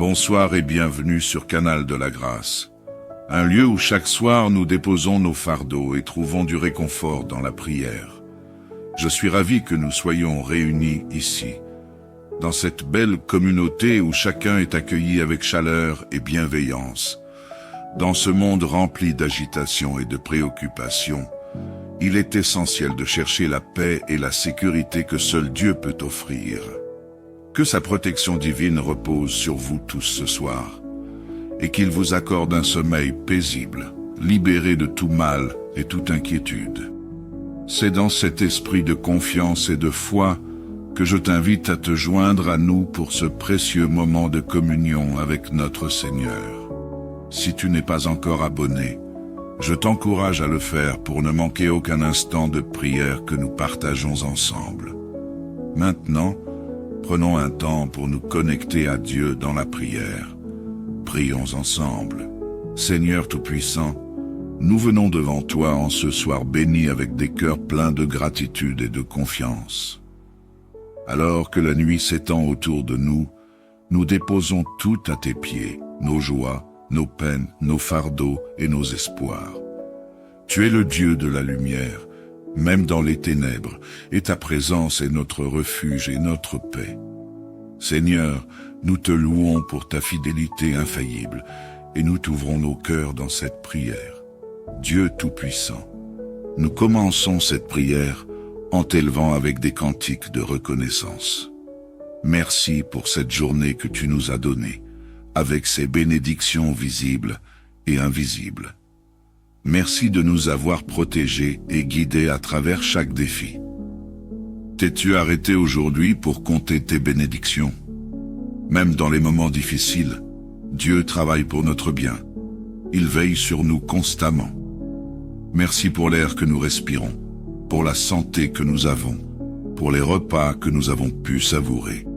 Bonsoir et bienvenue sur Canal de la Grâce, un lieu où chaque soir nous déposons nos fardeaux et trouvons du réconfort dans la prière. Je suis ravi que nous soyons réunis ici, dans cette belle communauté où chacun est accueilli avec chaleur et bienveillance. Dans ce monde rempli d'agitation et de préoccupations, il est essentiel de chercher la paix et la sécurité que seul Dieu peut offrir. Que sa protection divine repose sur vous tous ce soir, et qu'il vous accorde un sommeil paisible, libéré de tout mal et toute inquiétude. C'est dans cet esprit de confiance et de foi que je t'invite à te joindre à nous pour ce précieux moment de communion avec notre Seigneur. Si tu n'es pas encore abonné, je t'encourage à le faire pour ne manquer aucun instant de prière que nous partageons ensemble. Maintenant, prenons un temps pour nous connecter à Dieu dans la prière. Prions ensemble. Seigneur Tout-Puissant, nous venons devant toi en ce soir béni avec des cœurs pleins de gratitude et de confiance. Alors que la nuit s'étend autour de nous, nous déposons tout à tes pieds, nos joies, nos peines, nos fardeaux et nos espoirs. Tu es le Dieu de la lumière, même dans les ténèbres, et ta présence est notre refuge et notre paix. Seigneur, nous te louons pour ta fidélité infaillible, et nous t'ouvrons nos cœurs dans cette prière. Dieu Tout-Puissant, nous commençons cette prière en t'élevant avec des cantiques de reconnaissance. Merci pour cette journée que tu nous as donnée, avec ses bénédictions visibles et invisibles. Merci de nous avoir protégés et guidés à travers chaque défi. T'es-tu arrêté aujourd'hui pour compter tes bénédictions? Même dans les moments difficiles, Dieu travaille pour notre bien. Il veille sur nous constamment. Merci pour l'air que nous respirons, pour la santé que nous avons, pour les repas que nous avons pu savourer.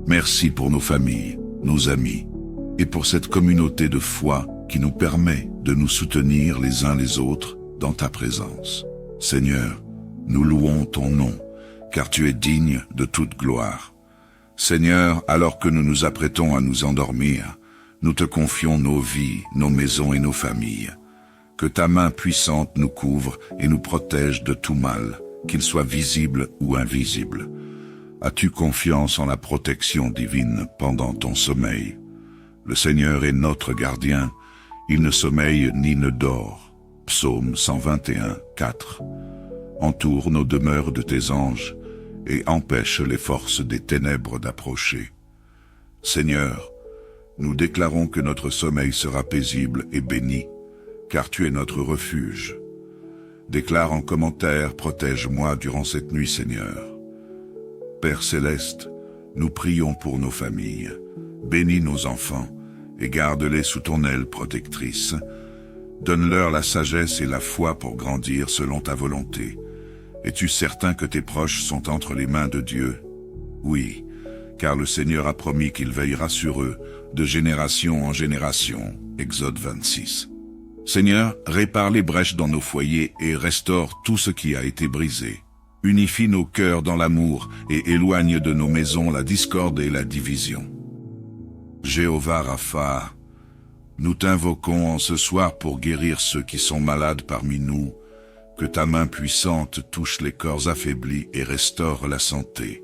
Merci pour nos familles, nos amis, et pour cette communauté de foi qui nous permet de nous soutenir les uns les autres dans ta présence. Seigneur, nous louons ton nom, car tu es digne de toute gloire. Seigneur, alors que nous nous apprêtons à nous endormir, nous te confions nos vies, nos maisons et nos familles. Que ta main puissante nous couvre et nous protège de tout mal, qu'il soit visible ou invisible. As-tu confiance en la protection divine pendant ton sommeil? Le Seigneur est notre gardien, il ne sommeille ni ne dort. Psaume 121, 4. Entoure nos demeures de tes anges et empêche les forces des ténèbres d'approcher. Seigneur, nous déclarons que notre sommeil sera paisible et béni, car tu es notre refuge. Déclare en commentaire, protège-moi durant cette nuit, Seigneur. Père céleste, nous prions pour nos familles. Bénis nos enfants et garde-les sous ton aile protectrice. Donne-leur la sagesse et la foi pour grandir selon ta volonté. Es-tu certain que tes proches sont entre les mains de Dieu? Oui, car le Seigneur a promis qu'il veillera sur eux, de génération en génération. Exode 26. Seigneur, répare les brèches dans nos foyers et restaure tout ce qui a été brisé. Unifie nos cœurs dans l'amour et éloigne de nos maisons la discorde et la division. Jéhovah Rapha, nous t'invoquons en ce soir pour guérir ceux qui sont malades parmi nous, que ta main puissante touche les corps affaiblis et restaure la santé.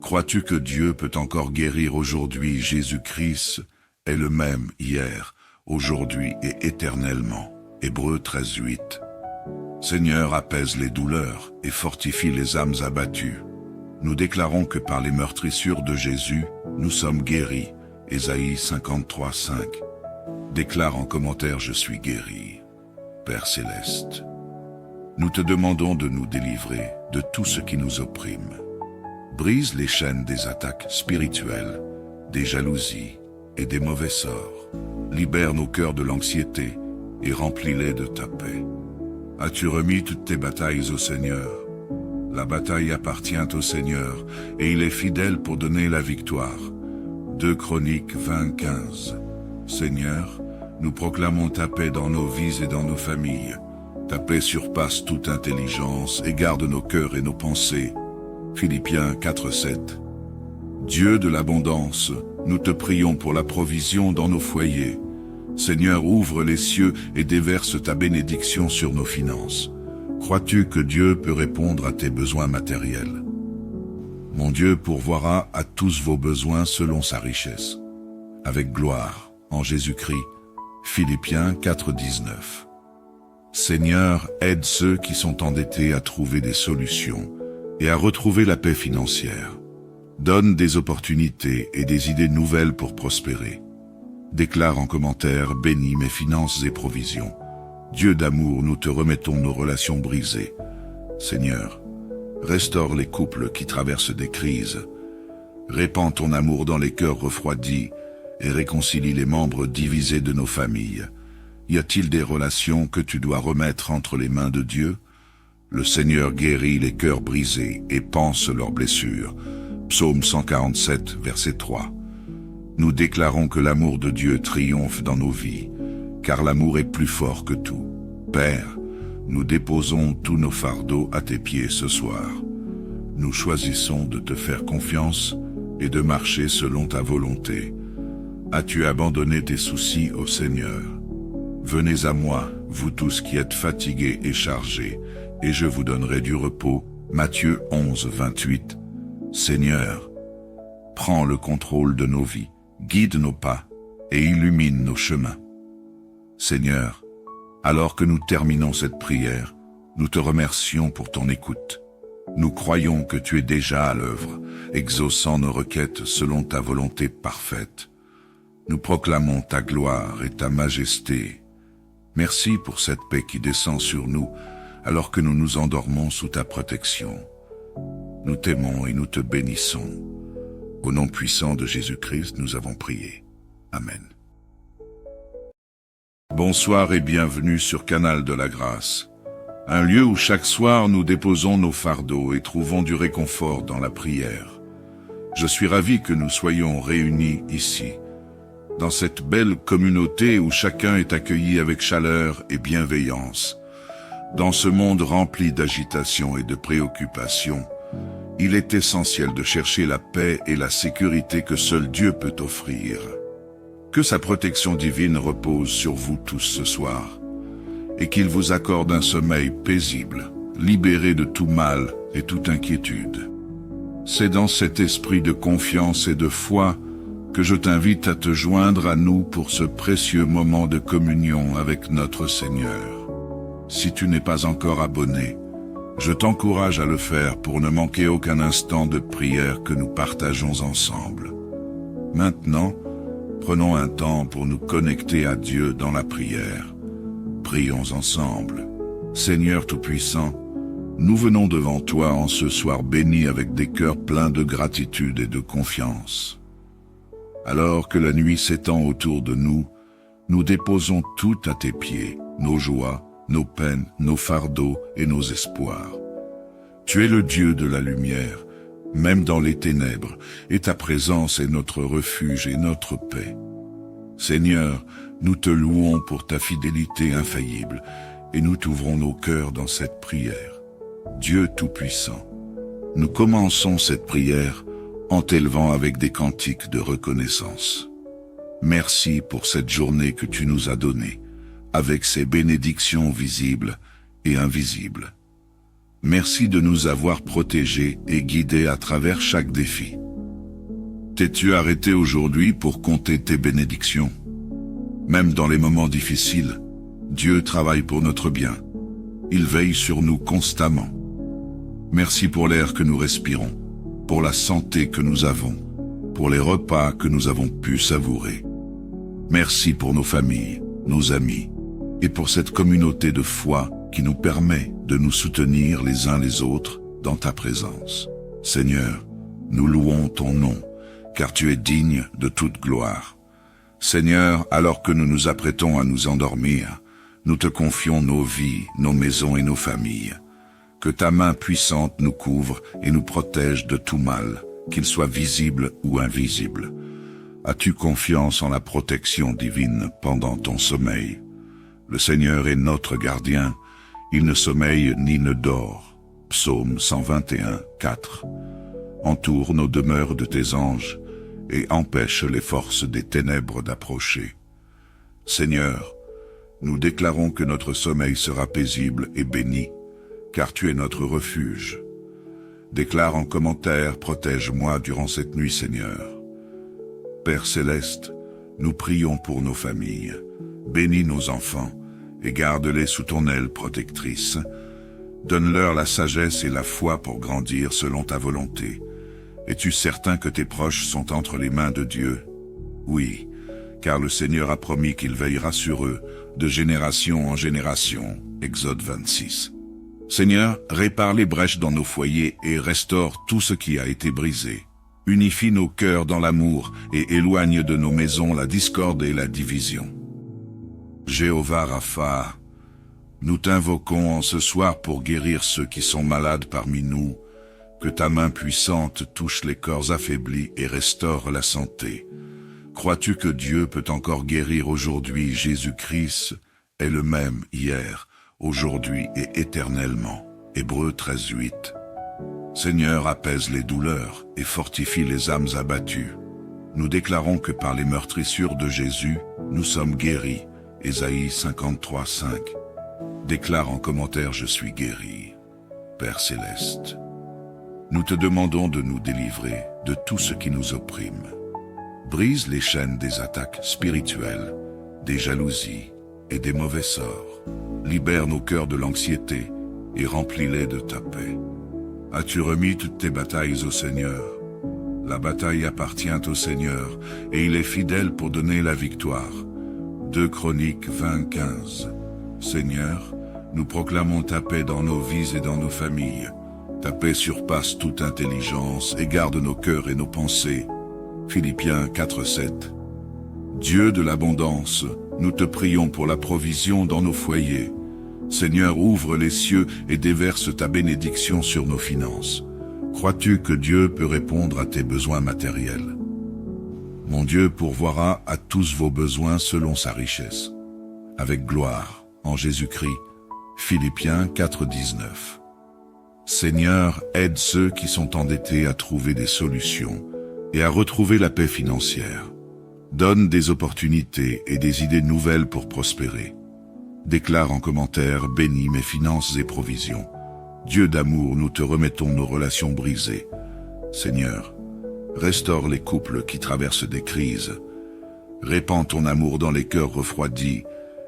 Crois-tu que Dieu peut encore guérir aujourd'hui? Jésus-Christ est le même hier, aujourd'hui et éternellement. Hébreux 13:8. Seigneur, apaise les douleurs et fortifie les âmes abattues. Nous déclarons que par les meurtrissures de Jésus, nous sommes guéris. Ésaïe 53:5. Déclare en commentaire: je suis guéri. Père céleste, nous te demandons de nous délivrer de tout ce qui nous opprime. Brise les chaînes des attaques spirituelles, des jalousies et des mauvais sorts. Libère nos cœurs de l'anxiété et remplis-les de ta paix. As-tu remis toutes tes batailles au Seigneur? La bataille appartient au Seigneur et il est fidèle pour donner la victoire. 2 Chroniques 20:15. Seigneur, nous proclamons ta paix dans nos vies et dans nos familles. Ta paix surpasse toute intelligence et garde nos cœurs et nos pensées. Philippiens 4:7. Dieu de l'abondance, nous te prions pour la provision dans nos foyers. Seigneur, ouvre les cieux et déverse ta bénédiction sur nos finances. Crois-tu que Dieu peut répondre à tes besoins matériels? Mon Dieu pourvoira à tous vos besoins selon sa richesse, avec gloire, en Jésus-Christ. Philippiens 4,19. Seigneur, aide ceux qui sont endettés à trouver des solutions et à retrouver la paix financière. Donne des opportunités et des idées nouvelles pour prospérer. Déclare en commentaire, bénis mes finances et provisions. Dieu d'amour, nous te remettons nos relations brisées. Seigneur, restaure les couples qui traversent des crises. Répands ton amour dans les cœurs refroidis et réconcilie les membres divisés de nos familles. Y a-t-il des relations que tu dois remettre entre les mains de Dieu? Le Seigneur guérit les cœurs brisés et panse leurs blessures. Psaume 147, verset 3. Nous déclarons que l'amour de Dieu triomphe dans nos vies, car l'amour est plus fort que tout. Père, nous déposons tous nos fardeaux à tes pieds ce soir. Nous choisissons de te faire confiance et de marcher selon ta volonté. As-tu abandonné tes soucis au Seigneur? Venez à moi, vous tous qui êtes fatigués et chargés, et je vous donnerai du repos. Matthieu 11, 28. Seigneur, prends le contrôle de nos vies, guide nos pas et illumine nos chemins. Seigneur, alors que nous terminons cette prière, nous te remercions pour ton écoute. Nous croyons que tu es déjà à l'œuvre, exaucant nos requêtes selon ta volonté parfaite. Nous proclamons ta gloire et ta majesté. Merci pour cette paix qui descend sur nous, alors que nous nous endormons sous ta protection. Nous t'aimons et nous te bénissons. Au nom puissant de Jésus-Christ, nous avons prié. Amen. Bonsoir et bienvenue sur Canal de la Grâce, un lieu où chaque soir nous déposons nos fardeaux et trouvons du réconfort dans la prière. Je suis ravi que nous soyons réunis ici, dans cette belle communauté où chacun est accueilli avec chaleur et bienveillance. Dans ce monde rempli d'agitation et de préoccupations, il est essentiel de chercher la paix et la sécurité que seul Dieu peut offrir. Que sa protection divine repose sur vous tous ce soir, et qu'il vous accorde un sommeil paisible, libéré de tout mal et toute inquiétude. C'est dans cet esprit de confiance et de foi que je t'invite à te joindre à nous pour ce précieux moment de communion avec notre Seigneur. Si tu n'es pas encore abonné, je t'encourage à le faire pour ne manquer aucun instant de prière que nous partageons ensemble. Maintenant, prenons un temps pour nous connecter à Dieu dans la prière. Prions ensemble. Seigneur Tout-Puissant, nous venons devant toi en ce soir béni avec des cœurs pleins de gratitude et de confiance. Alors que la nuit s'étend autour de nous, nous déposons tout à tes pieds, nos joies, nos peines, nos fardeaux et nos espoirs. Tu es le Dieu de la lumière, même dans les ténèbres, et ta présence est notre refuge et notre paix. Seigneur, nous te louons pour ta fidélité infaillible, et nous t'ouvrons nos cœurs dans cette prière. Dieu Tout-Puissant, nous commençons cette prière en t'élevant avec des cantiques de reconnaissance. Merci pour cette journée que tu nous as donnée, avec ses bénédictions visibles et invisibles. Merci de nous avoir protégés et guidés à travers chaque défi. T'es-tu arrêté aujourd'hui pour compter tes bénédictions? Même dans les moments difficiles, Dieu travaille pour notre bien. Il veille sur nous constamment. Merci pour l'air que nous respirons, pour la santé que nous avons, pour les repas que nous avons pu savourer. Merci pour nos familles, nos amis, et pour cette communauté de foi qui nous permet de nous soutenir les uns les autres dans ta présence. Seigneur, nous louons ton nom, car tu es digne de toute gloire. Seigneur, alors que nous nous apprêtons à nous endormir, nous te confions nos vies, nos maisons et nos familles. Que ta main puissante nous couvre et nous protège de tout mal, qu'il soit visible ou invisible. As-tu confiance en la protection divine pendant ton sommeil? Le Seigneur est notre gardien, il ne sommeille ni ne dort. Psaume 121, 4. Entoure nos demeures de tes anges, et empêche les forces des ténèbres d'approcher. Seigneur, nous déclarons que notre sommeil sera paisible et béni, car tu es notre refuge. Déclare en commentaire, protège-moi durant cette nuit, Seigneur. Père céleste, nous prions pour nos familles. Bénis nos enfants et garde-les sous ton aile protectrice. Donne-leur la sagesse et la foi pour grandir selon ta volonté. Es-tu certain que tes proches sont entre les mains de Dieu? Oui, car le Seigneur a promis qu'il veillera sur eux, de génération en génération. Exode 26. Seigneur, répare les brèches dans nos foyers et restaure tout ce qui a été brisé. Unifie nos cœurs dans l'amour et éloigne de nos maisons la discorde et la division. Jéhovah Rapha, nous t'invoquons en ce soir pour guérir ceux qui sont malades parmi nous, que ta main puissante touche les corps affaiblis et restaure la santé. Crois-tu que Dieu peut encore guérir aujourd'hui? Jésus-Christ est le même hier, aujourd'hui et éternellement. Hébreux 13:8. Seigneur, apaise les douleurs et fortifie les âmes abattues. Nous déclarons que par les meurtrissures de Jésus, nous sommes guéris. Ésaïe 53:5. Déclare en commentaire: je suis guéri. Père céleste, nous te demandons de nous délivrer de tout ce qui nous opprime. Brise les chaînes des attaques spirituelles, des jalousies et des mauvais sorts. Libère nos cœurs de l'anxiété et remplis-les de ta paix. As-tu remis toutes tes batailles au Seigneur? La bataille appartient au Seigneur et il est fidèle pour donner la victoire. 2 Chroniques 20:15. Seigneur, nous proclamons ta paix dans nos vies et dans nos familles. Ta paix surpasse toute intelligence et garde nos cœurs et nos pensées. Philippiens 4:7. Dieu de l'abondance, nous te prions pour la provision dans nos foyers. Seigneur, ouvre les cieux et déverse ta bénédiction sur nos finances. Crois-tu que Dieu peut répondre à tes besoins matériels? Mon Dieu pourvoira à tous vos besoins selon sa richesse, avec gloire, en Jésus-Christ. Philippiens 4:19. Seigneur, aide ceux qui sont endettés à trouver des solutions et à retrouver la paix financière. Donne des opportunités et des idées nouvelles pour prospérer. Déclare en commentaire: bénis mes finances et provisions. Dieu d'amour, nous te remettons nos relations brisées. Seigneur, restaure les couples qui traversent des crises. Répands ton amour dans les cœurs refroidis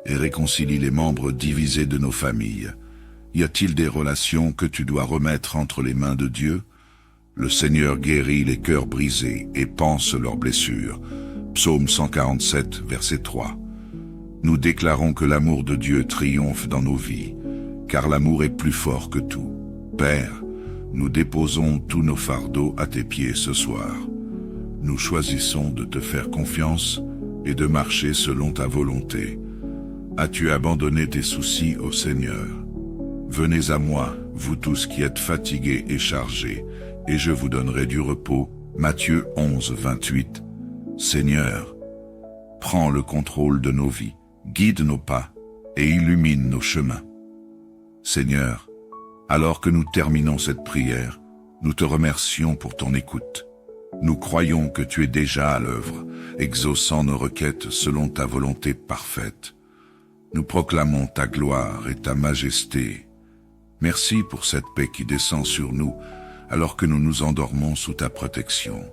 et réconcilie les membres divisés de nos familles. Y a-t-il des relations que tu dois remettre entre les mains de Dieu? Le Seigneur guérit les cœurs brisés et panse leurs blessures. Psaume 147, verset 3. Nous déclarons que l'amour de Dieu triomphe dans nos vies, car l'amour est plus fort que tout. Père, nous déposons tous nos fardeaux à tes pieds ce soir. Nous choisissons de te faire confiance et de marcher selon ta volonté. As-tu abandonné tes soucis au Seigneur? Venez à moi, vous tous qui êtes fatigués et chargés, et je vous donnerai du repos. Matthieu 11, 28. Seigneur, prends le contrôle de nos vies, guide nos pas et illumine nos chemins. Seigneur, alors que nous terminons cette prière, nous te remercions pour ton écoute. Nous croyons que tu es déjà à l'œuvre, exaucant nos requêtes selon ta volonté parfaite. Nous proclamons ta gloire et ta majesté. Merci pour cette paix qui descend sur nous, alors que nous nous endormons sous ta protection.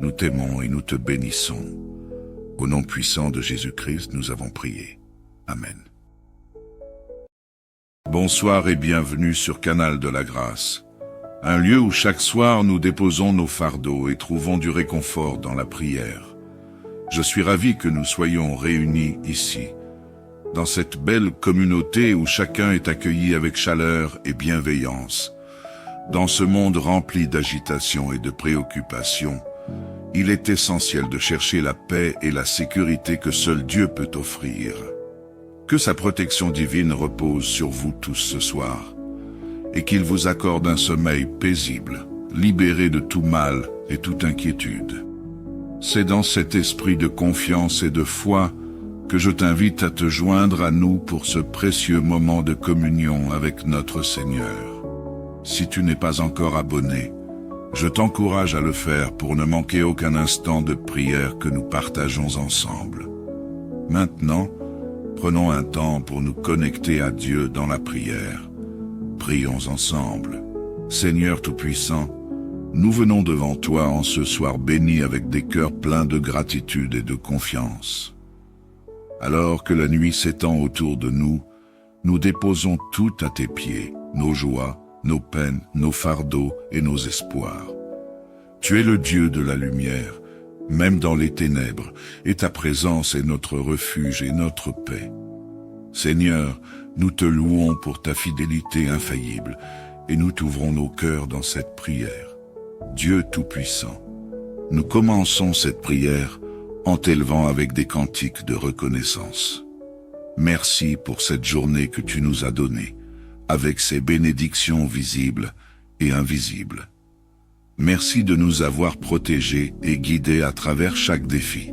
Nous t'aimons et nous te bénissons. Au nom puissant de Jésus-Christ, nous avons prié. Amen. Bonsoir et bienvenue sur Canal de la Grâce, un lieu où chaque soir nous déposons nos fardeaux et trouvons du réconfort dans la prière. Je suis ravi que nous soyons réunis ici, dans cette belle communauté où chacun est accueilli avec chaleur et bienveillance. Dans ce monde rempli d'agitation et de préoccupations, il est essentiel de chercher la paix et la sécurité que seul Dieu peut offrir. Que sa protection divine repose sur vous tous ce soir, et qu'il vous accorde un sommeil paisible, libéré de tout mal et toute inquiétude. C'est dans cet esprit de confiance et de foi que je t'invite à te joindre à nous pour ce précieux moment de communion avec notre Seigneur. Si tu n'es pas encore abonné, Je t'encourage à le faire pour ne manquer aucun instant de prière que nous partageons ensemble. Maintenant, prenons un temps pour nous connecter à Dieu dans la prière. Prions ensemble. Seigneur Tout-Puissant, nous venons devant toi en ce soir béni avec des cœurs pleins de gratitude et de confiance. Alors que la nuit s'étend autour de nous, nous déposons tout à tes pieds, nos joies, nos peines, nos fardeaux et nos espoirs. Tu es le Dieu de la lumière, même dans les ténèbres, et ta présence est notre refuge et notre paix. Seigneur, nous te louons pour ta fidélité infaillible, et nous t'ouvrons nos cœurs dans cette prière. Dieu Tout-Puissant, nous commençons cette prière en t'élevant avec des cantiques de reconnaissance. Merci pour cette journée que tu nous as donnée, avec ses bénédictions visibles et invisibles. Merci de nous avoir protégés et guidés à travers chaque défi.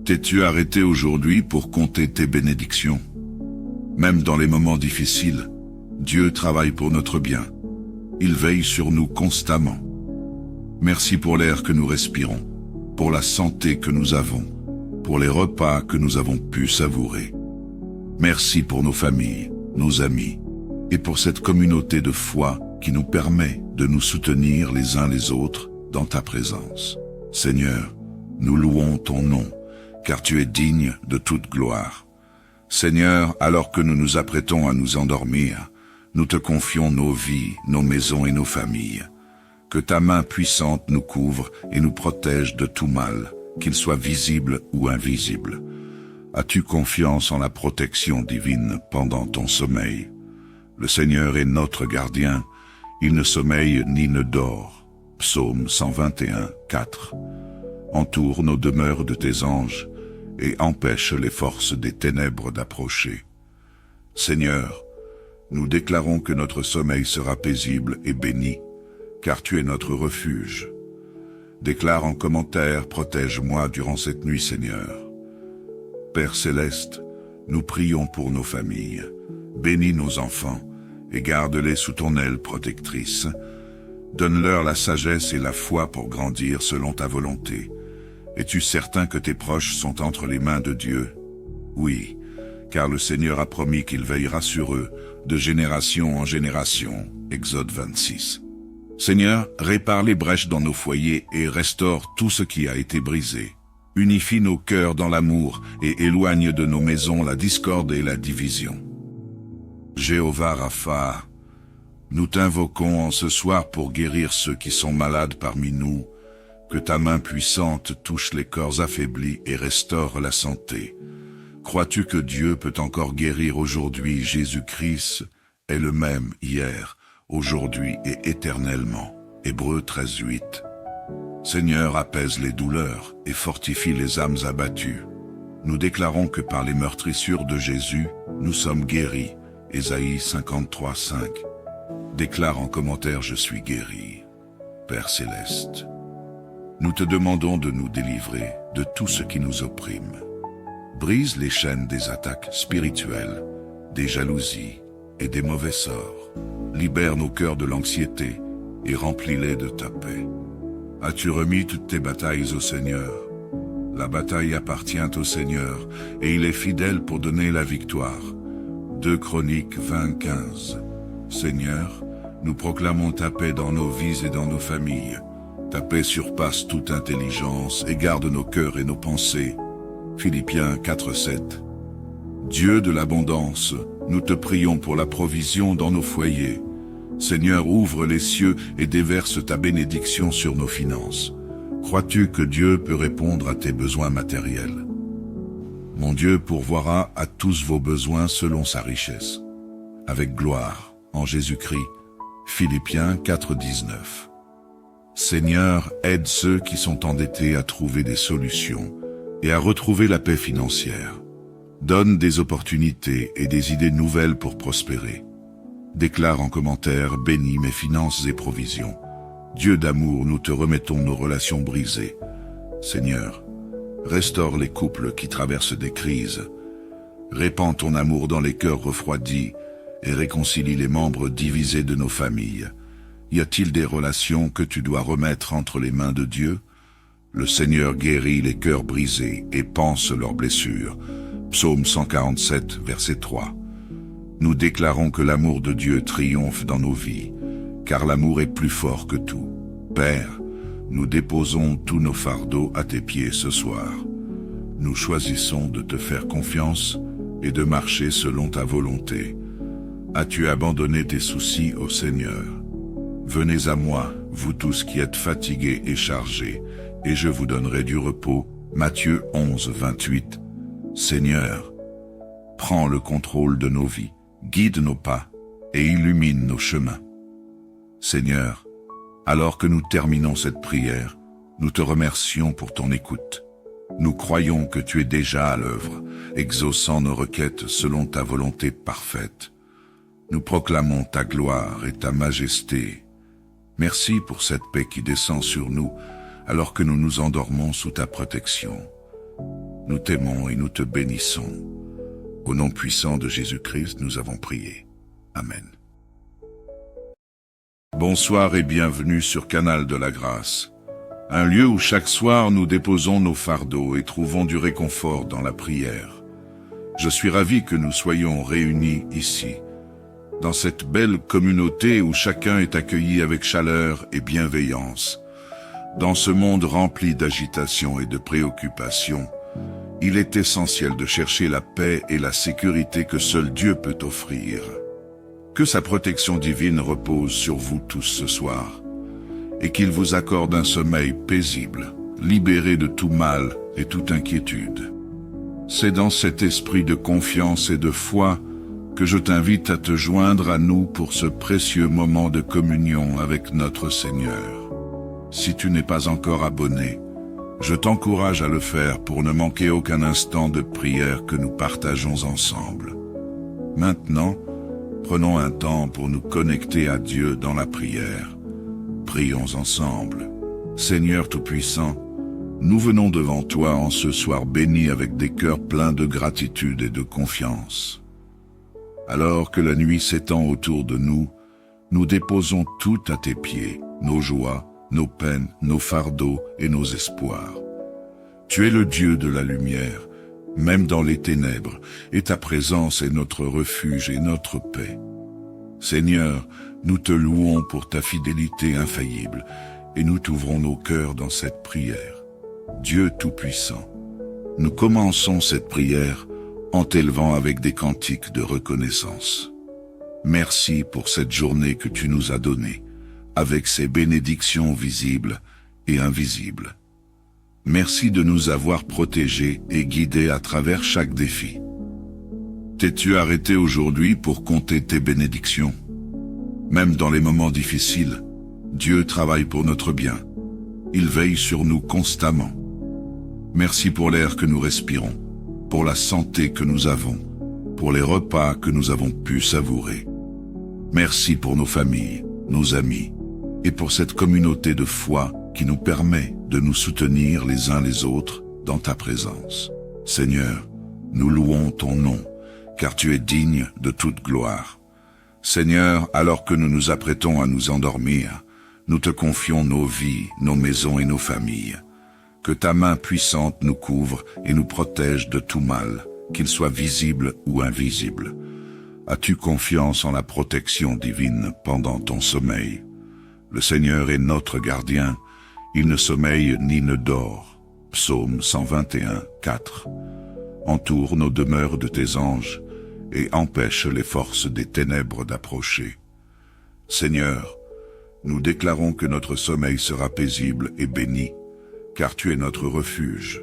T'es-tu arrêté aujourd'hui pour compter tes bénédictions? Même dans les moments difficiles, Dieu travaille pour notre bien. Il veille sur nous constamment. Merci pour l'air que nous respirons, pour la santé que nous avons, pour les repas que nous avons pu savourer. Merci pour nos familles, nos amis, et pour cette communauté de foi qui nous permet de nous soutenir les uns les autres dans ta présence. Seigneur, nous louons ton nom, car tu es digne de toute gloire. Seigneur, alors que nous nous apprêtons à nous endormir, nous te confions nos vies, nos maisons et nos familles. Que ta main puissante nous couvre et nous protège de tout mal, qu'il soit visible ou invisible. As-tu confiance en la protection divine pendant ton sommeil? Le Seigneur est notre gardien, il ne sommeille ni ne dort. Psaume 121, 4. Entoure nos demeures de tes anges et empêche les forces des ténèbres d'approcher. Seigneur, nous déclarons que notre sommeil sera paisible et béni, car tu es notre refuge. Déclare en commentaire, protège-moi durant cette nuit, Seigneur. Père céleste, nous prions pour nos familles. Bénis nos enfants et garde-les sous ton aile protectrice. Donne-leur la sagesse et la foi pour grandir selon ta volonté. Es-tu certain que tes proches sont entre les mains de Dieu? Oui, car le Seigneur a promis qu'il veillera sur eux, de génération en génération. Exode 26. Seigneur, répare les brèches dans nos foyers et restaure tout ce qui a été brisé. Unifie nos cœurs dans l'amour et éloigne de nos maisons la discorde et la division. Jéhovah Rapha, nous t'invoquons en ce soir pour guérir ceux qui sont malades parmi nous. Que ta main puissante touche les corps affaiblis et restaure la santé. Crois-tu que Dieu peut encore guérir aujourd'hui? Jésus-Christ est le même hier, aujourd'hui et éternellement. Hébreux 13:8. Seigneur, apaise les douleurs et fortifie les âmes abattues. Nous déclarons que par les meurtrissures de Jésus, nous sommes guéris. Ésaïe 53:5. Déclare en commentaire: je suis guéri. Père céleste, nous te demandons de nous délivrer de tout ce qui nous opprime. Brise les chaînes des attaques spirituelles, des jalousies et des mauvais sorts. Libère nos cœurs de l'anxiété et remplis-les de ta paix. As-tu remis toutes tes batailles au Seigneur? La bataille appartient au Seigneur et il est fidèle pour donner la victoire. 2 Chroniques 20:15. Seigneur, nous proclamons ta paix dans nos vies et dans nos familles. Ta paix surpasse toute intelligence et garde nos cœurs et nos pensées. Philippiens 4:7. Dieu de l'abondance, nous te prions pour la provision dans nos foyers. Seigneur, ouvre les cieux et déverse ta bénédiction sur nos finances. Crois-tu que Dieu peut répondre à tes besoins matériels? Mon Dieu pourvoira à tous vos besoins selon sa richesse, avec gloire, en Jésus-Christ. Philippiens 4:19. Seigneur, aide ceux qui sont endettés à trouver des solutions et à retrouver la paix financière. Donne des opportunités et des idées nouvelles pour prospérer. Déclare en commentaire: bénis mes finances et provisions. Dieu d'amour, nous te remettons nos relations brisées. Seigneur, restaure les couples qui traversent des crises. Répands ton amour dans les cœurs refroidis et réconcilie les membres divisés de nos familles. Y a-t-il des relations que tu dois remettre entre les mains de Dieu? Le Seigneur guérit les cœurs brisés et panse leurs blessures. Psaume 147, verset 3. Nous déclarons que l'amour de Dieu triomphe dans nos vies, car l'amour est plus fort que tout. Père, nous déposons tous nos fardeaux à tes pieds ce soir. Nous choisissons de te faire confiance et de marcher selon ta volonté. As-tu abandonné tes soucis au Seigneur? Venez à moi, vous tous qui êtes fatigués et chargés, et je vous donnerai du repos. Matthieu 11, 28. Seigneur, prends le contrôle de nos vies, guide nos pas et illumine nos chemins. Seigneur, alors que nous terminons cette prière, nous te remercions pour ton écoute. Nous croyons que tu es déjà à l'œuvre, exaucant nos requêtes selon ta volonté parfaite. Nous proclamons ta gloire et ta majesté. Merci pour cette paix qui descend sur nous, alors que nous nous endormons sous ta protection. Nous t'aimons et nous te bénissons. Au nom puissant de Jésus-Christ, nous avons prié. Amen. Bonsoir et bienvenue sur Canal de la Grâce, un lieu où chaque soir nous déposons nos fardeaux et trouvons du réconfort dans la prière. Je suis ravi que nous soyons réunis ici, dans cette belle communauté où chacun est accueilli avec chaleur et bienveillance. Dans ce monde rempli d'agitation et de préoccupations, il est essentiel de chercher la paix et la sécurité que seul Dieu peut offrir. Que sa protection divine repose sur vous tous ce soir, et qu'il vous accorde un sommeil paisible, libéré de tout mal et toute inquiétude. C'est dans cet esprit de confiance et de foi que je t'invite à te joindre à nous pour ce précieux moment de communion avec notre Seigneur. Si tu n'es pas encore abonné, je t'encourage à le faire pour ne manquer aucun instant de prière que nous partageons ensemble. Maintenant, prenons un temps pour nous connecter à Dieu dans la prière. Prions ensemble. Seigneur Tout-Puissant, nous venons devant toi en ce soir béni avec des cœurs pleins de gratitude et de confiance. Alors que la nuit s'étend autour de nous, nous déposons tout à tes pieds, nos joies, nos peines, nos fardeaux et nos espoirs. Tu es le Dieu de la lumière, même dans les ténèbres, et ta présence est notre refuge et notre paix. Seigneur, nous te louons pour ta fidélité infaillible, et nous t'ouvrons nos cœurs dans cette prière. Dieu Tout-Puissant, nous commençons cette prière en t'élevant avec des cantiques de reconnaissance. Merci pour cette journée que tu nous as donnée, avec ses bénédictions visibles et invisibles. Merci de nous avoir protégés et guidés à travers chaque défi. T'es-tu arrêté aujourd'hui pour compter tes bénédictions? Même dans les moments difficiles, Dieu travaille pour notre bien. Il veille sur nous constamment. Merci pour l'air que nous respirons, pour la santé que nous avons, pour les repas que nous avons pu savourer. Merci pour nos familles, nos amis, et pour cette communauté de foi qui nous permet de nous soutenir les uns les autres dans ta présence. Seigneur, nous louons ton nom, car tu es digne de toute gloire. Seigneur, alors que nous nous apprêtons à nous endormir, nous te confions nos vies, nos maisons et nos familles. Que ta main puissante nous couvre et nous protège de tout mal, qu'il soit visible ou invisible. As-tu confiance en la protection divine pendant ton sommeil? Le Seigneur est notre gardien, il ne sommeille ni ne dort. Psaume 121, 4. Entoure nos demeures de tes anges et empêche les forces des ténèbres d'approcher. Seigneur, nous déclarons que notre sommeil sera paisible et béni, car tu es notre refuge.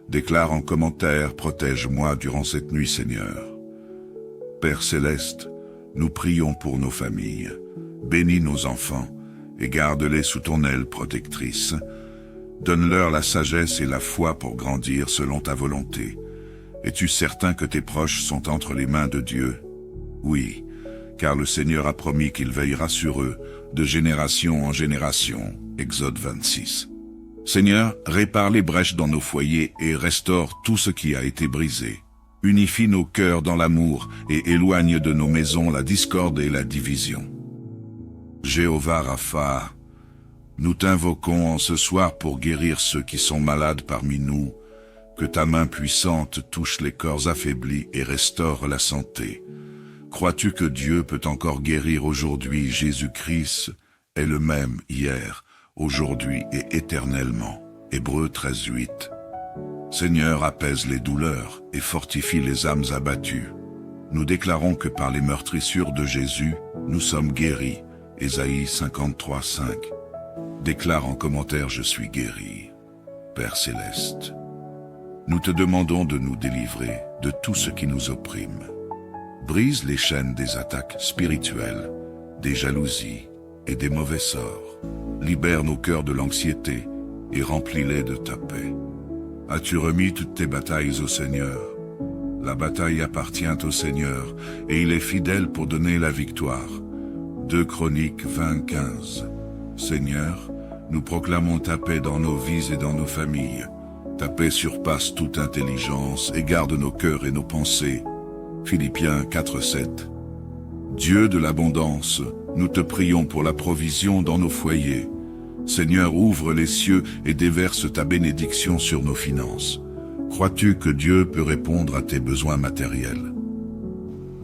Déclare en commentaire, protège-moi durant cette nuit, Seigneur. Père céleste, nous prions pour nos familles. Bénis nos enfants et garde-les sous ton aile protectrice. Donne-leur la sagesse et la foi pour grandir selon ta volonté. Es-tu certain que tes proches sont entre les mains de Dieu? Oui, car le Seigneur a promis qu'il veillera sur eux, de génération en génération. Exode 26. Seigneur, répare les brèches dans nos foyers et restaure tout ce qui a été brisé. Unifie nos cœurs dans l'amour et éloigne de nos maisons la discorde et la division. Jéhovah Rapha, nous t'invoquons en ce soir pour guérir ceux qui sont malades parmi nous, que ta main puissante touche les corps affaiblis et restaure la santé. Crois-tu que Dieu peut encore guérir aujourd'hui? Jésus-Christ est le même hier, aujourd'hui et éternellement. Hébreux 13:8. Seigneur, apaise les douleurs et fortifie les âmes abattues. Nous déclarons que par les meurtrissures de Jésus, nous sommes guéris. Ésaïe 53:5. Déclare en commentaire: je suis guéri. Père céleste, nous te demandons de nous délivrer de tout ce qui nous opprime. Brise les chaînes des attaques spirituelles, des jalousies et des mauvais sorts. Libère nos cœurs de l'anxiété et remplis-les de ta paix. As-tu remis toutes tes batailles au Seigneur? La bataille appartient au Seigneur et il est fidèle pour donner la victoire. 2 Chroniques 20:15. Seigneur, nous proclamons ta paix dans nos vies et dans nos familles. Ta paix surpasse toute intelligence et garde nos cœurs et nos pensées. Philippiens 4:7. Dieu de l'abondance, nous te prions pour la provision dans nos foyers. Seigneur, ouvre les cieux et déverse ta bénédiction sur nos finances. Crois-tu que Dieu peut répondre à tes besoins matériels?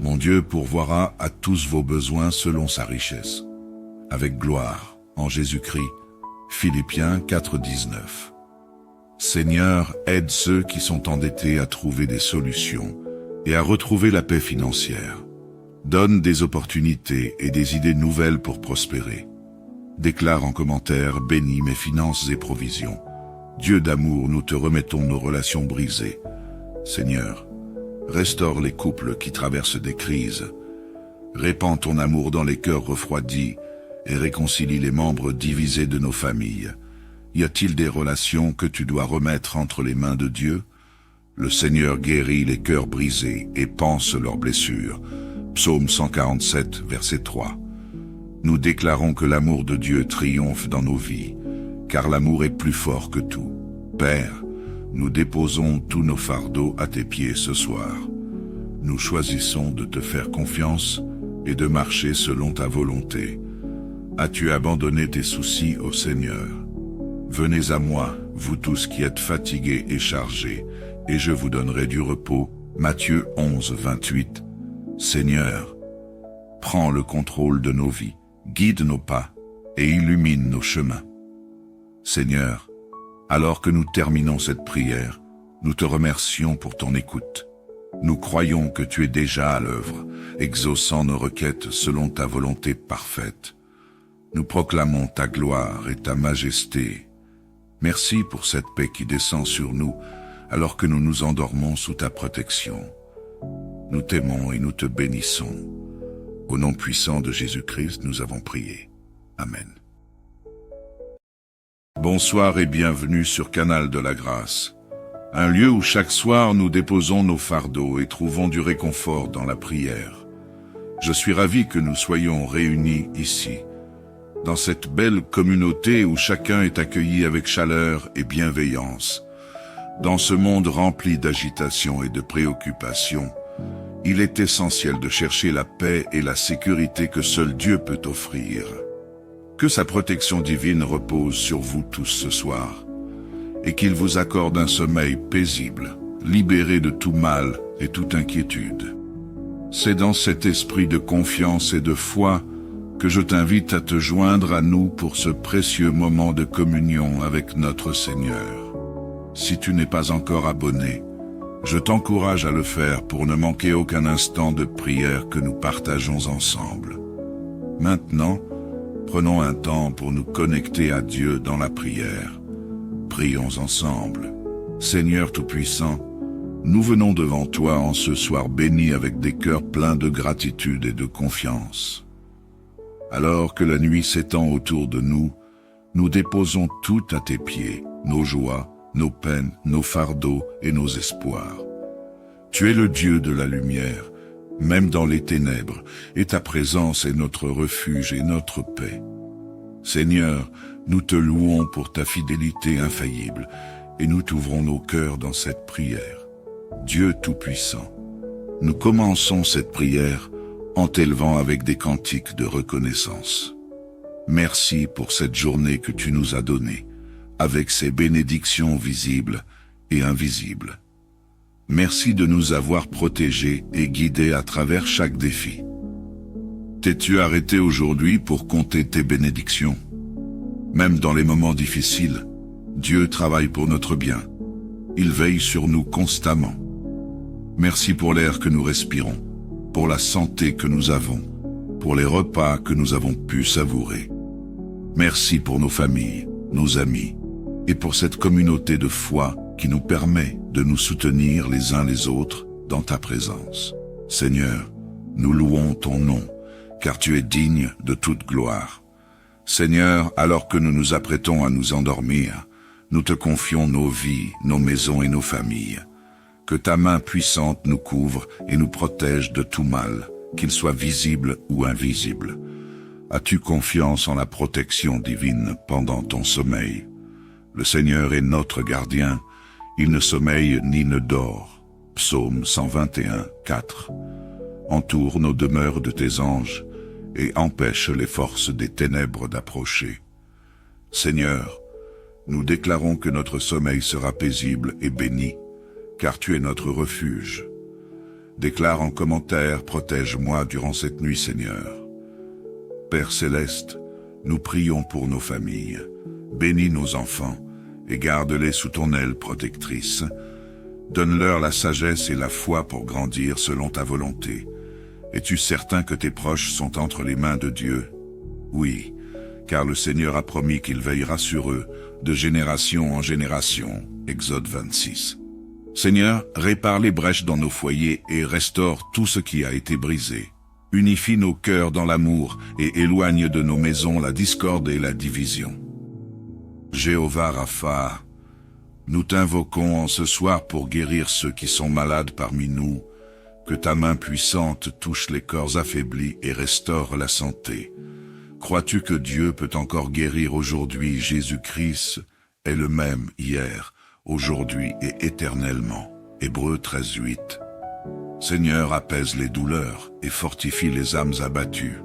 Mon Dieu pourvoira à tous vos besoins selon sa richesse, avec gloire, en Jésus-Christ. Philippiens 4:19. Seigneur, aide ceux qui sont endettés à trouver des solutions et à retrouver la paix financière. Donne des opportunités et des idées nouvelles pour prospérer. Déclare en commentaire: bénis mes finances et provisions. Dieu d'amour, nous te remettons nos relations brisées. Seigneur, restaure les couples qui traversent des crises. Répands ton amour dans les cœurs refroidis et réconcilie les membres divisés de nos familles. Y a-t-il des relations que tu dois remettre entre les mains de Dieu? Le Seigneur guérit les cœurs brisés et panse leurs blessures. Psaume 147, verset 3. Nous déclarons que l'amour de Dieu triomphe dans nos vies, car l'amour est plus fort que tout. Père, nous déposons tous nos fardeaux à tes pieds ce soir. Nous choisissons de te faire confiance et de marcher selon ta volonté. As-tu abandonné tes soucis au Seigneur? Venez à moi, vous tous qui êtes fatigués et chargés, et je vous donnerai du repos. Matthieu 11, 28. Seigneur, prends le contrôle de nos vies, guide nos pas et illumine nos chemins. Seigneur, alors que nous terminons cette prière, nous te remercions pour ton écoute. Nous croyons que tu es déjà à l'œuvre, exaucant nos requêtes selon ta volonté parfaite. Nous proclamons ta gloire et ta majesté. Merci pour cette paix qui descend sur nous, alors que nous nous endormons sous ta protection. Nous t'aimons et nous te bénissons. Au nom puissant de Jésus-Christ, nous avons prié. Amen. Bonsoir et bienvenue sur Canal de la Grâce, un lieu où chaque soir nous déposons nos fardeaux et trouvons du réconfort dans la prière. Je suis ravi que nous soyons réunis ici, dans cette belle communauté où chacun est accueilli avec chaleur et bienveillance. Dans ce monde rempli d'agitation et de préoccupations, il est essentiel de chercher la paix et la sécurité que seul Dieu peut offrir. Que sa protection divine repose sur vous tous ce soir, et qu'il vous accorde un sommeil paisible, libéré de tout mal et toute inquiétude. C'est dans cet esprit de confiance et de foi que je t'invite à te joindre à nous pour ce précieux moment de communion avec notre Seigneur. Si tu n'es pas encore abonné, je t'encourage à le faire pour ne manquer aucun instant de prière que nous partageons ensemble. Maintenant, prenons un temps pour nous connecter à Dieu dans la prière. Prions ensemble. Seigneur Tout-Puissant, nous venons devant toi en ce soir béni avec des cœurs pleins de gratitude et de confiance. Alors que la nuit s'étend autour de nous, nous déposons tout à tes pieds, nos joies, nos peines, nos fardeaux et nos espoirs. Tu es le Dieu de la lumière, même dans les ténèbres, et ta présence est notre refuge et notre paix. Seigneur, nous te louons pour ta fidélité infaillible, et nous t'ouvrons nos cœurs dans cette prière. Dieu Tout-Puissant, nous commençons cette prière en t'élevant avec des cantiques de reconnaissance. Merci pour cette journée que tu nous as donnée, avec ses bénédictions visibles et invisibles. Merci de nous avoir protégés et guidés à travers chaque défi. T'es-tu arrêté aujourd'hui pour compter tes bénédictions? Même dans les moments difficiles, Dieu travaille pour notre bien. Il veille sur nous constamment. Merci pour l'air que nous respirons, pour la santé que nous avons, pour les repas que nous avons pu savourer. Merci pour nos familles, nos amis, et pour cette communauté de foi qui nous permet de nous soutenir les uns les autres dans ta présence. Seigneur, nous louons ton nom, car tu es digne de toute gloire. Seigneur, alors que nous nous apprêtons à nous endormir, nous te confions nos vies, nos maisons et nos familles. Que ta main puissante nous couvre et nous protège de tout mal, qu'il soit visible ou invisible. As-tu confiance en la protection divine pendant ton sommeil? Le Seigneur est notre gardien, il ne sommeille ni ne dort. Psaume 121, 4. Entoure nos demeures de tes anges et empêche les forces des ténèbres d'approcher. Seigneur, nous déclarons que notre sommeil sera paisible et béni, car tu es notre refuge. Déclare en commentaire, protège-moi durant cette nuit, Seigneur. Père céleste, nous prions pour nos familles. Bénis nos enfants et garde-les sous ton aile protectrice. Donne-leur la sagesse et la foi pour grandir selon ta volonté. Es-tu certain que tes proches sont entre les mains de Dieu? Oui, car le Seigneur a promis qu'il veillera sur eux, de génération en génération. Exode 26. Seigneur, répare les brèches dans nos foyers et restaure tout ce qui a été brisé. Unifie nos cœurs dans l'amour et éloigne de nos maisons la discorde et la division. Jéhovah Rapha, nous t'invoquons en ce soir pour guérir ceux qui sont malades parmi nous. Que ta main puissante touche les corps affaiblis et restaure la santé. Crois-tu que Dieu peut encore guérir aujourd'hui? Jésus-Christ est le même hier, aujourd'hui et éternellement. Hébreux 13:8. Seigneur, apaise les douleurs et fortifie les âmes abattues.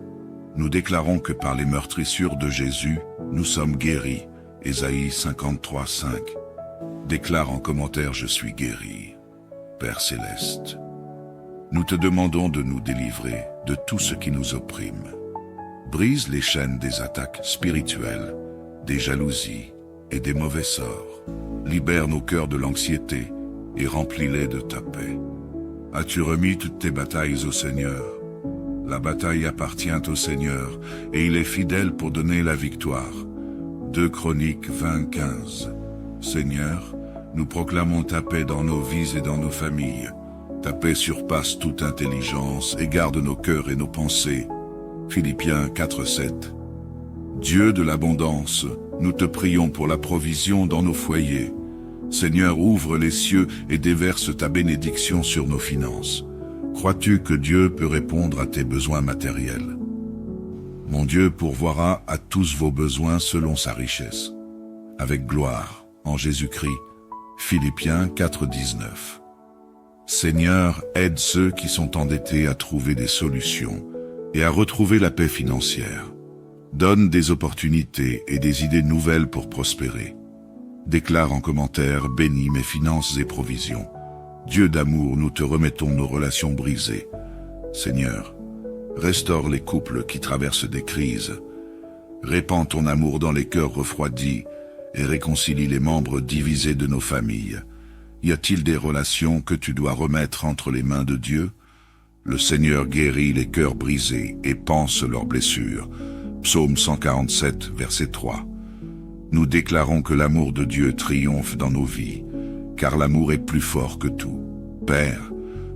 Nous déclarons que par les meurtrissures de Jésus, nous sommes guéris. Ésaïe 53:5. Déclare en commentaire: je suis guéri. Père céleste, nous te demandons de nous délivrer de tout ce qui nous opprime. Brise les chaînes des attaques spirituelles, des jalousies et des mauvais sorts. Libère nos cœurs de l'anxiété et remplis-les de ta paix. As-tu remis toutes tes batailles au Seigneur? La bataille appartient au Seigneur et il est fidèle pour donner la victoire. 2 Chroniques 20:15. Seigneur, nous proclamons ta paix dans nos vies et dans nos familles. Ta paix surpasse toute intelligence et garde nos cœurs et nos pensées. Philippiens 4:7. Dieu de l'abondance, nous te prions pour la provision dans nos foyers. Seigneur, ouvre les cieux et déverse ta bénédiction sur nos finances. Crois-tu que Dieu peut répondre à tes besoins matériels? Mon Dieu pourvoira à tous vos besoins selon sa richesse, avec gloire, en Jésus-Christ. Philippiens 4:19. Seigneur, aide ceux qui sont endettés à trouver des solutions et à retrouver la paix financière. Donne des opportunités et des idées nouvelles pour prospérer. Déclare en commentaire: bénis mes finances et provisions. Dieu d'amour, nous te remettons nos relations brisées. Seigneur, restaure les couples qui traversent des crises. Répands ton amour dans les cœurs refroidis et réconcilie les membres divisés de nos familles. Y a-t-il des relations que tu dois remettre entre les mains de Dieu? Le Seigneur guérit les cœurs brisés et panse leurs blessures. Psaume 147, verset 3. Nous déclarons que l'amour de Dieu triomphe dans nos vies, car l'amour est plus fort que tout. Père,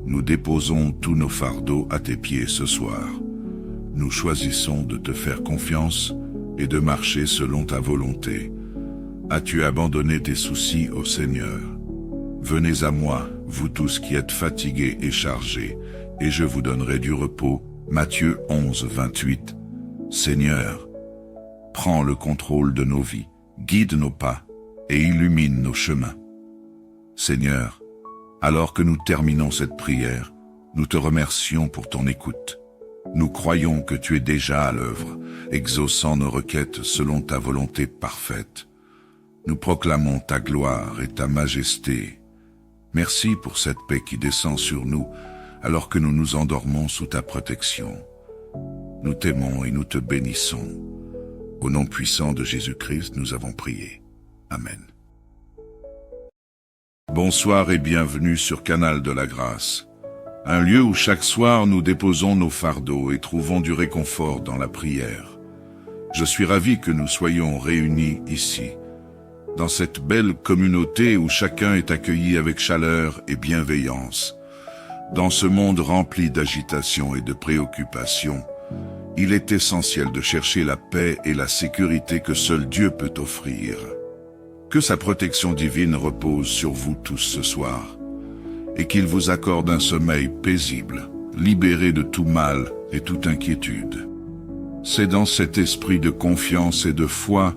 nous déposons tous nos fardeaux à tes pieds ce soir. Nous choisissons de te faire confiance et de marcher selon ta volonté. As-tu abandonné tes soucis au Seigneur? Venez à moi, vous tous qui êtes fatigués et chargés, et je vous donnerai du repos. Matthieu 11, 28. Seigneur, prends le contrôle de nos vies, guide nos pas et illumine nos chemins. Seigneur, alors que nous terminons cette prière, nous te remercions pour ton écoute. Nous croyons que tu es déjà à l'œuvre, exaucant nos requêtes selon ta volonté parfaite. Nous proclamons ta gloire et ta majesté. Merci pour cette paix qui descend sur nous, alors que nous nous endormons sous ta protection. Nous t'aimons et nous te bénissons. Au nom puissant de Jésus-Christ, nous avons prié. Amen. Bonsoir et bienvenue sur Canal de la Grâce, un lieu où chaque soir nous déposons nos fardeaux et trouvons du réconfort dans la prière. Je suis ravi que nous soyons réunis ici, dans cette belle communauté où chacun est accueilli avec chaleur et bienveillance. Dans ce monde rempli d'agitation et de préoccupations, il est essentiel de chercher la paix et la sécurité que seul Dieu peut offrir. Que sa protection divine repose sur vous tous ce soir, et qu'il vous accorde un sommeil paisible, libéré de tout mal et toute inquiétude. C'est dans cet esprit de confiance et de foi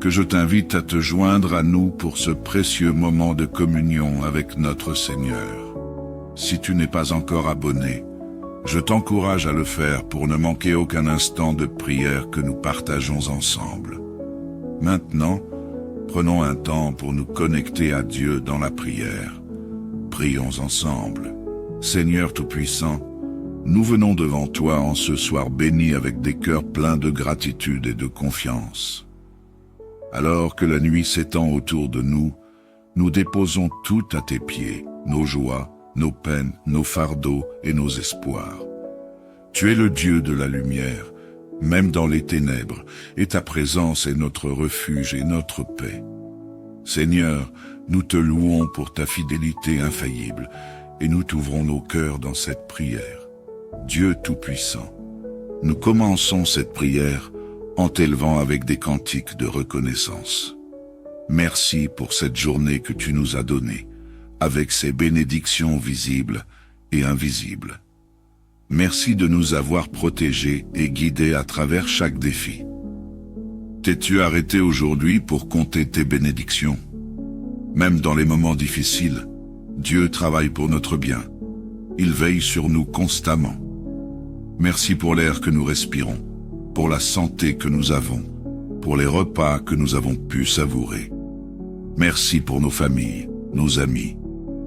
que je t'invite à te joindre à nous pour ce précieux moment de communion avec notre Seigneur. Si tu n'es pas encore abonné, je t'encourage à le faire pour ne manquer aucun instant de prière que nous partageons ensemble. Maintenant, prenons un temps pour nous connecter à Dieu dans la prière. Prions ensemble. Seigneur Tout-Puissant, nous venons devant toi en ce soir béni avec des cœurs pleins de gratitude et de confiance. Alors que la nuit s'étend autour de nous, nous déposons tout à tes pieds, nos joies, nos peines, nos fardeaux et nos espoirs. Tu es le Dieu de la lumière, même dans les ténèbres, et ta présence est notre refuge et notre paix. Seigneur, nous te louons pour ta fidélité infaillible, et nous t'ouvrons nos cœurs dans cette prière. Dieu Tout-Puissant, nous commençons cette prière en t'élevant avec des cantiques de reconnaissance. Merci pour cette journée que tu nous as donnée, avec ses bénédictions visibles et invisibles. Merci de nous avoir protégés et guidés à travers chaque défi. T'es-tu arrêté aujourd'hui pour compter tes bénédictions? Même dans les moments difficiles, Dieu travaille pour notre bien. Il veille sur nous constamment. Merci pour l'air que nous respirons, pour la santé que nous avons, pour les repas que nous avons pu savourer. Merci pour nos familles, nos amis,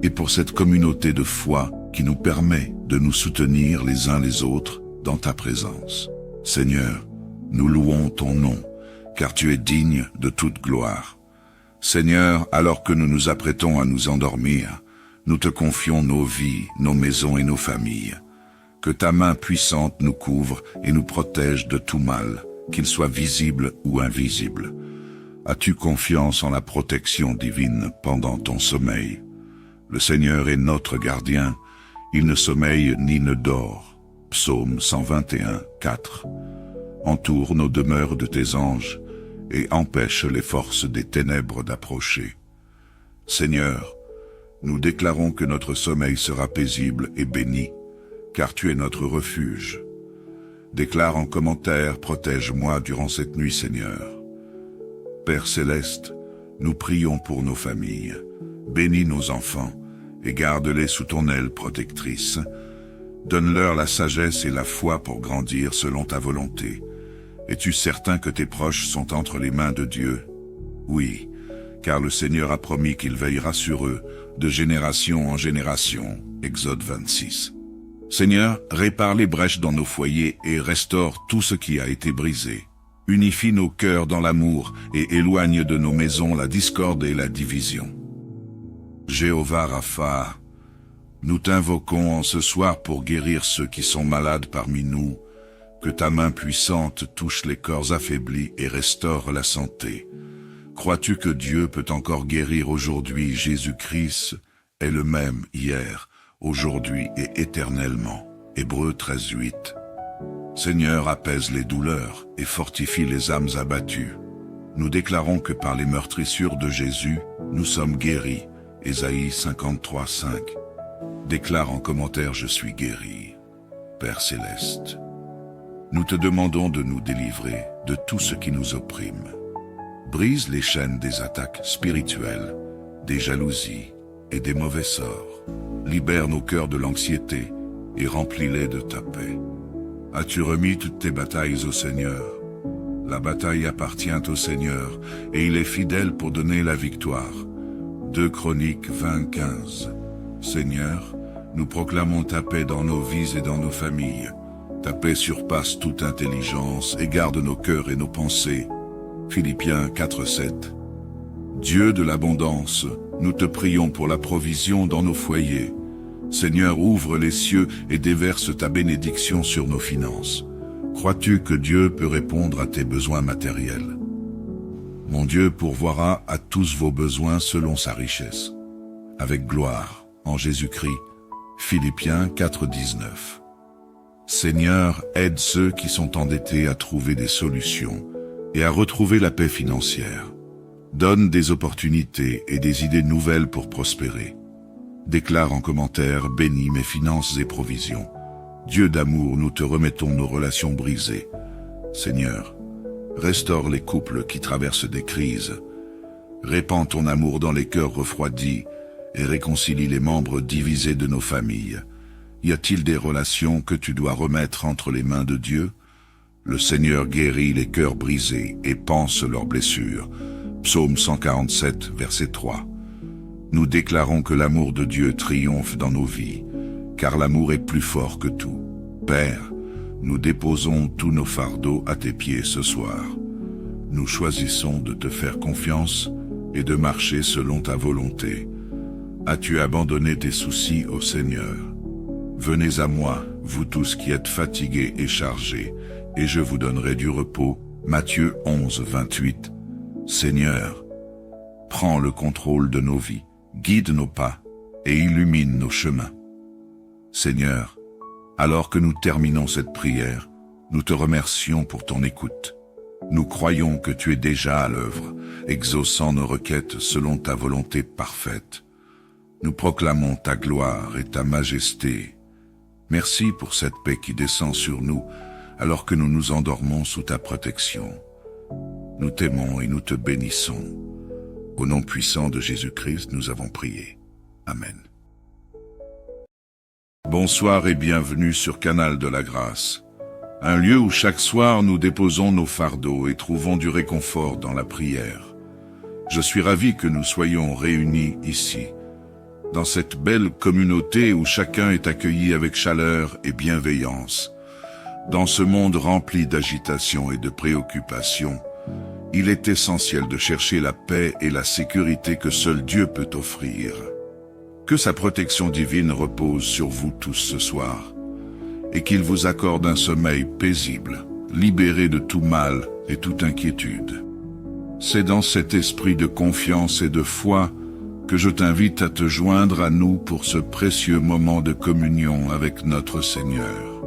et pour cette communauté de foi qui nous permet de nous soutenir les uns les autres dans ta présence. Seigneur, nous louons ton nom, car tu es digne de toute gloire. Seigneur, alors que nous nous apprêtons à nous endormir, nous te confions nos vies, nos maisons et nos familles. Que ta main puissante nous couvre et nous protège de tout mal, qu'il soit visible ou invisible. As-tu confiance en la protection divine pendant ton sommeil? Le Seigneur est notre gardien, il ne sommeille ni ne dort. Psaume 121, 4. Entoure nos demeures de tes anges et empêche les forces des ténèbres d'approcher. Seigneur, nous déclarons que notre sommeil sera paisible et béni, car tu es notre refuge. Déclare en commentaire, protège-moi durant cette nuit, Seigneur. Père céleste, nous prions pour nos familles. Bénis nos enfants et garde-les sous ton aile protectrice. Donne-leur la sagesse et la foi pour grandir selon ta volonté. Es-tu certain que tes proches sont entre les mains de Dieu? Oui, car le Seigneur a promis qu'il veillera sur eux de génération en génération. Exode 26. Seigneur, répare les brèches dans nos foyers et restaure tout ce qui a été brisé. Unifie nos cœurs dans l'amour et éloigne de nos maisons la discorde et la division. Jéhovah Rapha, nous t'invoquons en ce soir pour guérir ceux qui sont malades parmi nous. Que ta main puissante touche les corps affaiblis et restaure la santé. Crois-tu que Dieu peut encore guérir aujourd'hui? Jésus-Christ est le même hier, aujourd'hui et éternellement. Hébreux 13:8. Seigneur, apaise les douleurs et fortifie les âmes abattues. Nous déclarons que par les meurtrissures de Jésus, nous sommes guéris. Ésaïe 53:5. Déclare en commentaire: je suis guéri. Père céleste, nous te demandons de nous délivrer de tout ce qui nous opprime. Brise les chaînes des attaques spirituelles, des jalousies et des mauvais sorts. Libère nos cœurs de l'anxiété et remplis-les de ta paix. As-tu remis toutes tes batailles au Seigneur? La bataille appartient au Seigneur, et il est fidèle pour donner la victoire. 2 Chroniques 20:15. Seigneur, nous proclamons ta paix dans nos vies et dans nos familles. Ta paix surpasse toute intelligence et garde nos cœurs et nos pensées. Philippiens 4:7. Dieu de l'abondance, nous te prions pour la provision dans nos foyers. Seigneur, ouvre les cieux et déverse ta bénédiction sur nos finances. Crois-tu que Dieu peut répondre à tes besoins matériels? Mon Dieu pourvoira à tous vos besoins selon sa richesse, avec gloire, en Jésus-Christ. Philippiens 4:19. Seigneur, aide ceux qui sont endettés à trouver des solutions et à retrouver la paix financière. Donne des opportunités et des idées nouvelles pour prospérer. Déclare en commentaire, bénis mes finances et provisions. Dieu d'amour, nous te remettons nos relations brisées. Seigneur, restaure les couples qui traversent des crises. Répands ton amour dans les cœurs refroidis et réconcilie les membres divisés de nos familles. Y a-t-il des relations que tu dois remettre entre les mains de Dieu? Le Seigneur guérit les cœurs brisés et panse leurs blessures. Psaume 147, verset 3. Nous déclarons que l'amour de Dieu triomphe dans nos vies, car l'amour est plus fort que tout. Père, nous déposons tous nos fardeaux à tes pieds ce soir. Nous choisissons de te faire confiance et de marcher selon ta volonté. As-tu abandonné tes soucis au Seigneur? Venez à moi, vous tous qui êtes fatigués et chargés, et je vous donnerai du repos. Matthieu 11, 28. Seigneur, prends le contrôle de nos vies, guide nos pas et illumine nos chemins. Seigneur, alors que nous terminons cette prière, nous te remercions pour ton écoute. Nous croyons que tu es déjà à l'œuvre, exaucant nos requêtes selon ta volonté parfaite. Nous proclamons ta gloire et ta majesté. Merci pour cette paix qui descend sur nous, alors que nous nous endormons sous ta protection. Nous t'aimons et nous te bénissons. Au nom puissant de Jésus-Christ, nous avons prié. Amen. Bonsoir et bienvenue sur Canal de la Grâce, un lieu où chaque soir nous déposons nos fardeaux et trouvons du réconfort dans la prière. Je suis ravi que nous soyons réunis ici, dans cette belle communauté où chacun est accueilli avec chaleur et bienveillance. Dans ce monde rempli d'agitation et de préoccupations, il est essentiel de chercher la paix et la sécurité que seul Dieu peut offrir. Que sa protection divine repose sur vous tous ce soir, et qu'il vous accorde un sommeil paisible, libéré de tout mal et toute inquiétude. C'est dans cet esprit de confiance et de foi que je t'invite à te joindre à nous pour ce précieux moment de communion avec notre Seigneur.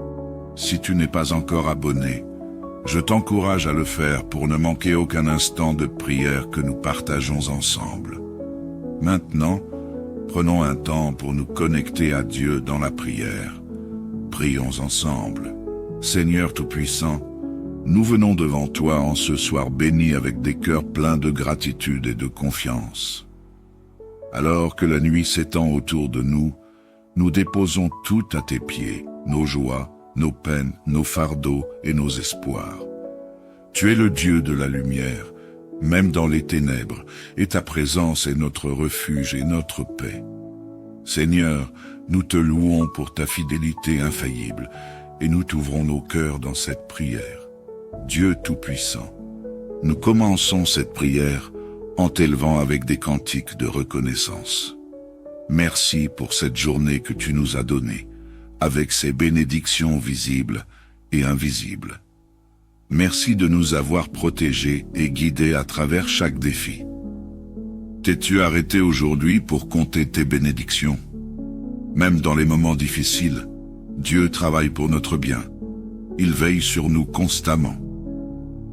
Si tu n'es pas encore abonné, je t'encourage à le faire pour ne manquer aucun instant de prière que nous partageons ensemble. Maintenant, prenons un temps pour nous connecter à Dieu dans la prière. Prions ensemble. Seigneur Tout-Puissant, nous venons devant toi en ce soir béni avec des cœurs pleins de gratitude et de confiance. Alors que la nuit s'étend autour de nous, nous déposons tout à tes pieds, nos joies, nos peines, nos fardeaux et nos espoirs. Tu es le Dieu de la lumière, même dans les ténèbres, et ta présence est notre refuge et notre paix. Seigneur, nous te louons pour ta fidélité infaillible, et nous t'ouvrons nos cœurs dans cette prière. Dieu Tout-Puissant, nous commençons cette prière en t'élevant avec des cantiques de reconnaissance. Merci pour cette journée que tu nous as donnée, avec ses bénédictions visibles et invisibles. Merci de nous avoir protégés et guidés à travers chaque défi. T'es-tu arrêté aujourd'hui pour compter tes bénédictions? Même dans les moments difficiles, Dieu travaille pour notre bien. Il veille sur nous constamment.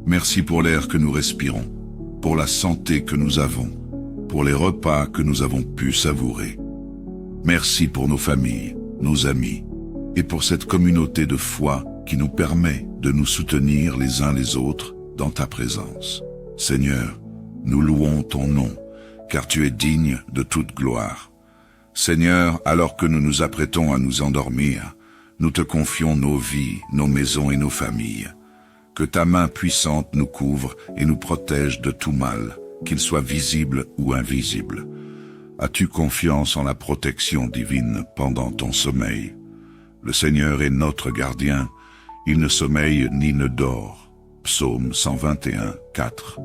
Merci pour l'air que nous respirons, pour la santé que nous avons, pour les repas que nous avons pu savourer. Merci pour nos familles, nos amis, et pour cette communauté de foi qui nous permet de nous soutenir les uns les autres dans ta présence. Seigneur, nous louons ton nom, car tu es digne de toute gloire. Seigneur, alors que nous nous apprêtons à nous endormir, nous te confions nos vies, nos maisons et nos familles. Que ta main puissante nous couvre et nous protège de tout mal, qu'il soit visible ou invisible. As-tu confiance en la protection divine pendant ton sommeil? Le Seigneur est notre gardien, il ne sommeille ni ne dort. Psaume 121, 4.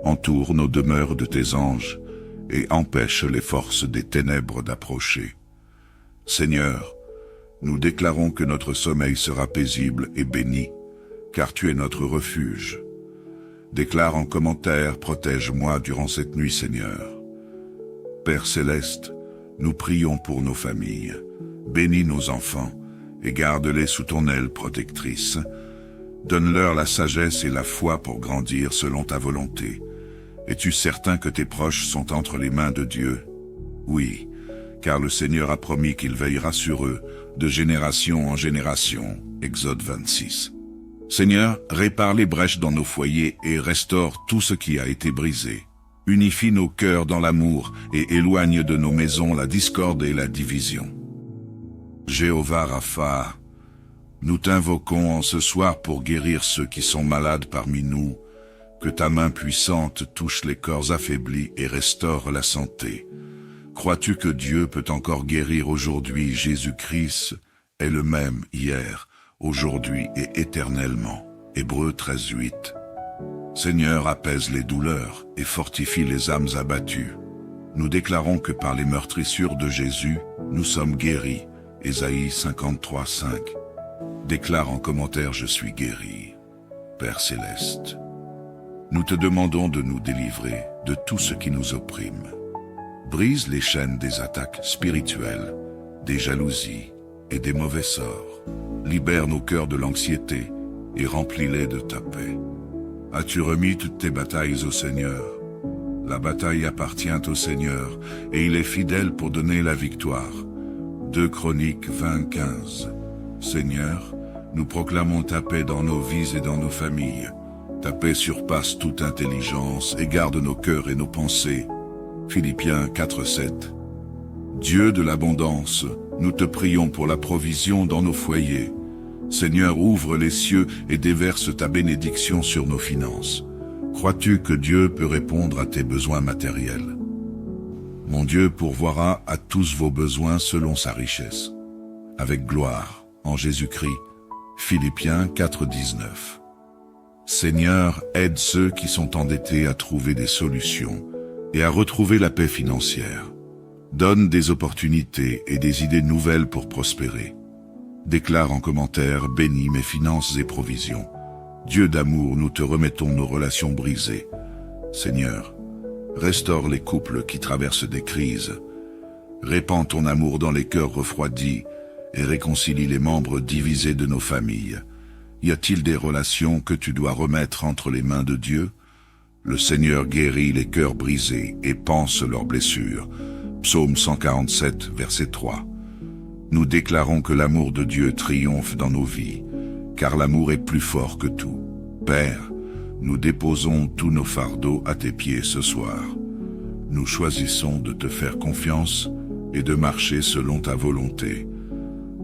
Entoure nos demeures de tes anges et empêche les forces des ténèbres d'approcher. Seigneur, nous déclarons que notre sommeil sera paisible et béni, car tu es notre refuge. Déclare en commentaire, protège-moi durant cette nuit, Seigneur. Père céleste, nous prions pour nos familles. Bénis nos enfants et garde-les sous ton aile protectrice. Donne-leur la sagesse et la foi pour grandir selon ta volonté. Es-tu certain que tes proches sont entre les mains de Dieu? Oui, car le Seigneur a promis qu'il veillera sur eux, de génération en génération. Exode 26. Seigneur, répare les brèches dans nos foyers et restaure tout ce qui a été brisé. Unifie nos cœurs dans l'amour et éloigne de nos maisons la discorde et la division. Jéhovah Rapha, nous t'invoquons en ce soir pour guérir ceux qui sont malades parmi nous. Que ta main puissante touche les corps affaiblis et restaure la santé. Crois-tu que Dieu peut encore guérir aujourd'hui? Jésus-Christ est le même hier, aujourd'hui et éternellement. Hébreux 13:8. Seigneur, apaise les douleurs et fortifie les âmes abattues. Nous déclarons que par les meurtrissures de Jésus, nous sommes guéris. Ésaïe 53:5. Déclare en commentaire: je suis guéri. Père céleste, nous te demandons de nous délivrer de tout ce qui nous opprime. Brise les chaînes des attaques spirituelles, des jalousies et des mauvais sorts. Libère nos cœurs de l'anxiété et remplis-les de ta paix. As-tu remis toutes tes batailles au Seigneur? La bataille appartient au Seigneur et il est fidèle pour donner la victoire. 2 Chroniques 20:15. Seigneur, nous proclamons ta paix dans nos vies et dans nos familles. Ta paix surpasse toute intelligence et garde nos cœurs et nos pensées. Philippiens 4:7. Dieu de l'abondance, nous te prions pour la provision dans nos foyers. Seigneur, ouvre les cieux et déverse ta bénédiction sur nos finances. Crois-tu que Dieu peut répondre à tes besoins matériels? Mon Dieu pourvoira à tous vos besoins selon sa richesse, avec gloire, en Jésus-Christ. Philippiens 4:19. Seigneur, aide ceux qui sont endettés à trouver des solutions et à retrouver la paix financière. Donne des opportunités et des idées nouvelles pour prospérer. Déclare en commentaire: bénis mes finances et provisions. Dieu d'amour, nous te remettons nos relations brisées. Seigneur, restaure les couples qui traversent des crises. Répands ton amour dans les cœurs refroidis et réconcilie les membres divisés de nos familles. Y a-t-il des relations que tu dois remettre entre les mains de Dieu? Le Seigneur guérit les cœurs brisés et panse leurs blessures. Psaume 147, verset 3. Nous déclarons que l'amour de Dieu triomphe dans nos vies, car l'amour est plus fort que tout. Père, nous déposons tous nos fardeaux à tes pieds ce soir. Nous choisissons de te faire confiance et de marcher selon ta volonté.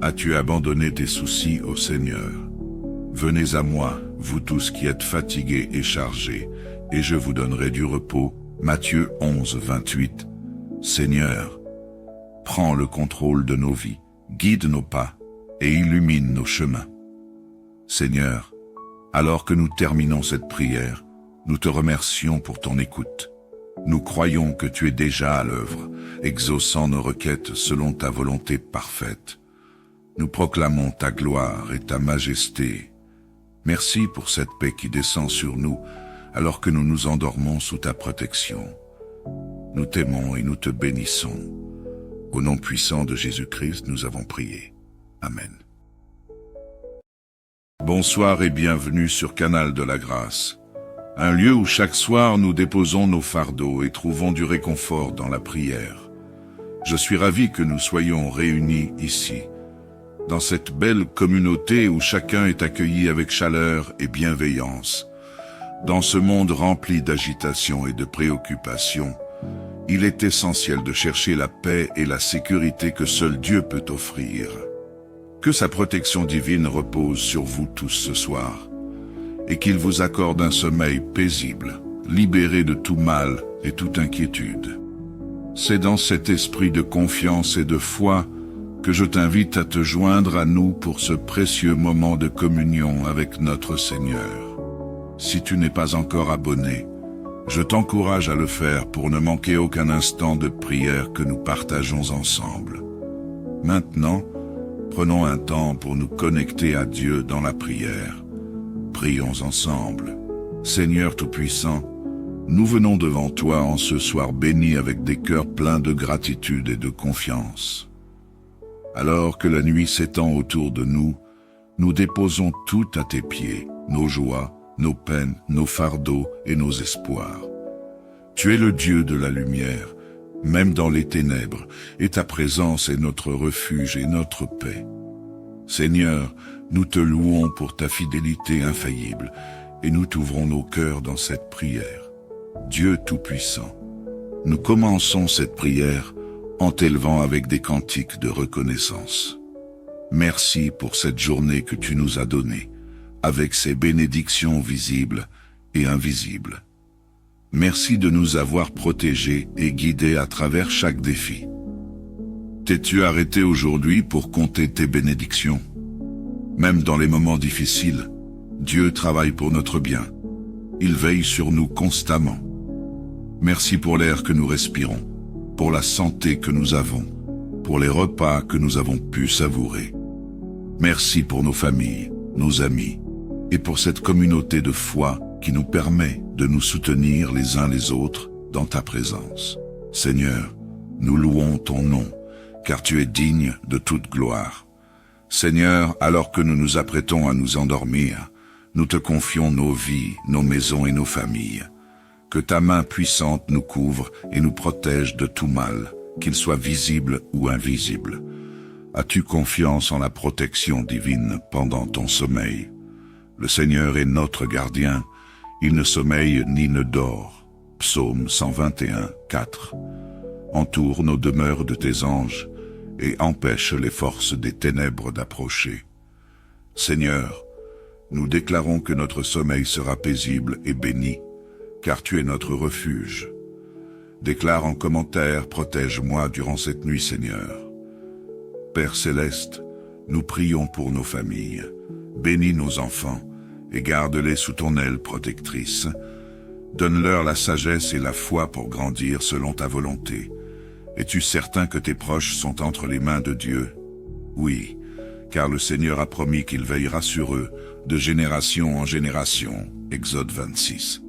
As-tu abandonné tes soucis au Seigneur? Venez à moi, vous tous qui êtes fatigués et chargés, et je vous donnerai du repos. Matthieu 11, 28. Seigneur, prends le contrôle de nos vies, guide nos pas et illumine nos chemins. Seigneur, alors que nous terminons cette prière, nous te remercions pour ton écoute. Nous croyons que tu es déjà à l'œuvre, exaucant nos requêtes selon ta volonté parfaite. Nous proclamons ta gloire et ta majesté. Merci pour cette paix qui descend sur nous, alors que nous nous endormons sous ta protection. Nous t'aimons et nous te bénissons. Au nom puissant de Jésus-Christ, nous avons prié. Amen. Bonsoir et bienvenue sur Canal de la Grâce, un lieu où chaque soir nous déposons nos fardeaux et trouvons du réconfort dans la prière. Je suis ravi que nous soyons réunis ici, dans cette belle communauté où chacun est accueilli avec chaleur et bienveillance. Dans ce monde rempli d'agitation et de préoccupations, il est essentiel de chercher la paix et la sécurité que seul Dieu peut offrir. Que sa protection divine repose sur vous tous ce soir, et qu'il vous accorde un sommeil paisible, libéré de tout mal et toute inquiétude. C'est dans cet esprit de confiance et de foi que je t'invite à te joindre à nous pour ce précieux moment de communion avec notre Seigneur. Si tu n'es pas encore abonné, je t'encourage à le faire pour ne manquer aucun instant de prière que nous partageons ensemble. Maintenant, prenons un temps pour nous connecter à Dieu dans la prière. Prions ensemble. Seigneur Tout-Puissant, nous venons devant toi en ce soir béni avec des cœurs pleins de gratitude et de confiance. Alors que la nuit s'étend autour de nous, nous déposons tout à tes pieds, nos joies, nos peines, nos fardeaux et nos espoirs. Tu es le Dieu de la lumière, même dans les ténèbres, et ta présence est notre refuge et notre paix. Seigneur, nous te louons pour ta fidélité infaillible, et nous t'ouvrons nos cœurs dans cette prière. Dieu Tout-Puissant, nous commençons cette prière en t'élevant avec des cantiques de reconnaissance. Merci pour cette journée que tu nous as donnée, avec ses bénédictions visibles et invisibles. Merci de nous avoir protégés et guidés à travers chaque défi. T'es-tu arrêté aujourd'hui pour compter tes bénédictions? Même dans les moments difficiles, Dieu travaille pour notre bien. Il veille sur nous constamment. Merci pour l'air que nous respirons, pour la santé que nous avons, pour les repas que nous avons pu savourer. Merci pour nos familles, nos amis, et pour cette communauté de foi qui nous permet de nous soutenir les uns les autres dans ta présence. Seigneur, nous louons ton nom, car tu es digne de toute gloire. Seigneur, alors que nous nous apprêtons à nous endormir, nous te confions nos vies, nos maisons et nos familles. Que ta main puissante nous couvre et nous protège de tout mal, qu'il soit visible ou invisible. As-tu confiance en la protection divine pendant ton sommeil? Le Seigneur est notre gardien, il ne sommeille ni ne dort. Psaume 121, 4. Entoure nos demeures de tes anges et empêche les forces des ténèbres d'approcher. Seigneur, nous déclarons que notre sommeil sera paisible et béni, car tu es notre refuge. Déclare en commentaire, protège-moi durant cette nuit, Seigneur. Père céleste, nous prions pour nos familles. Bénis nos enfants et garde-les sous ton aile protectrice. Donne-leur la sagesse et la foi pour grandir selon ta volonté. Es-tu certain que tes proches sont entre les mains de Dieu? Oui, car le Seigneur a promis qu'il veillera sur eux, de génération en génération. Exode 26.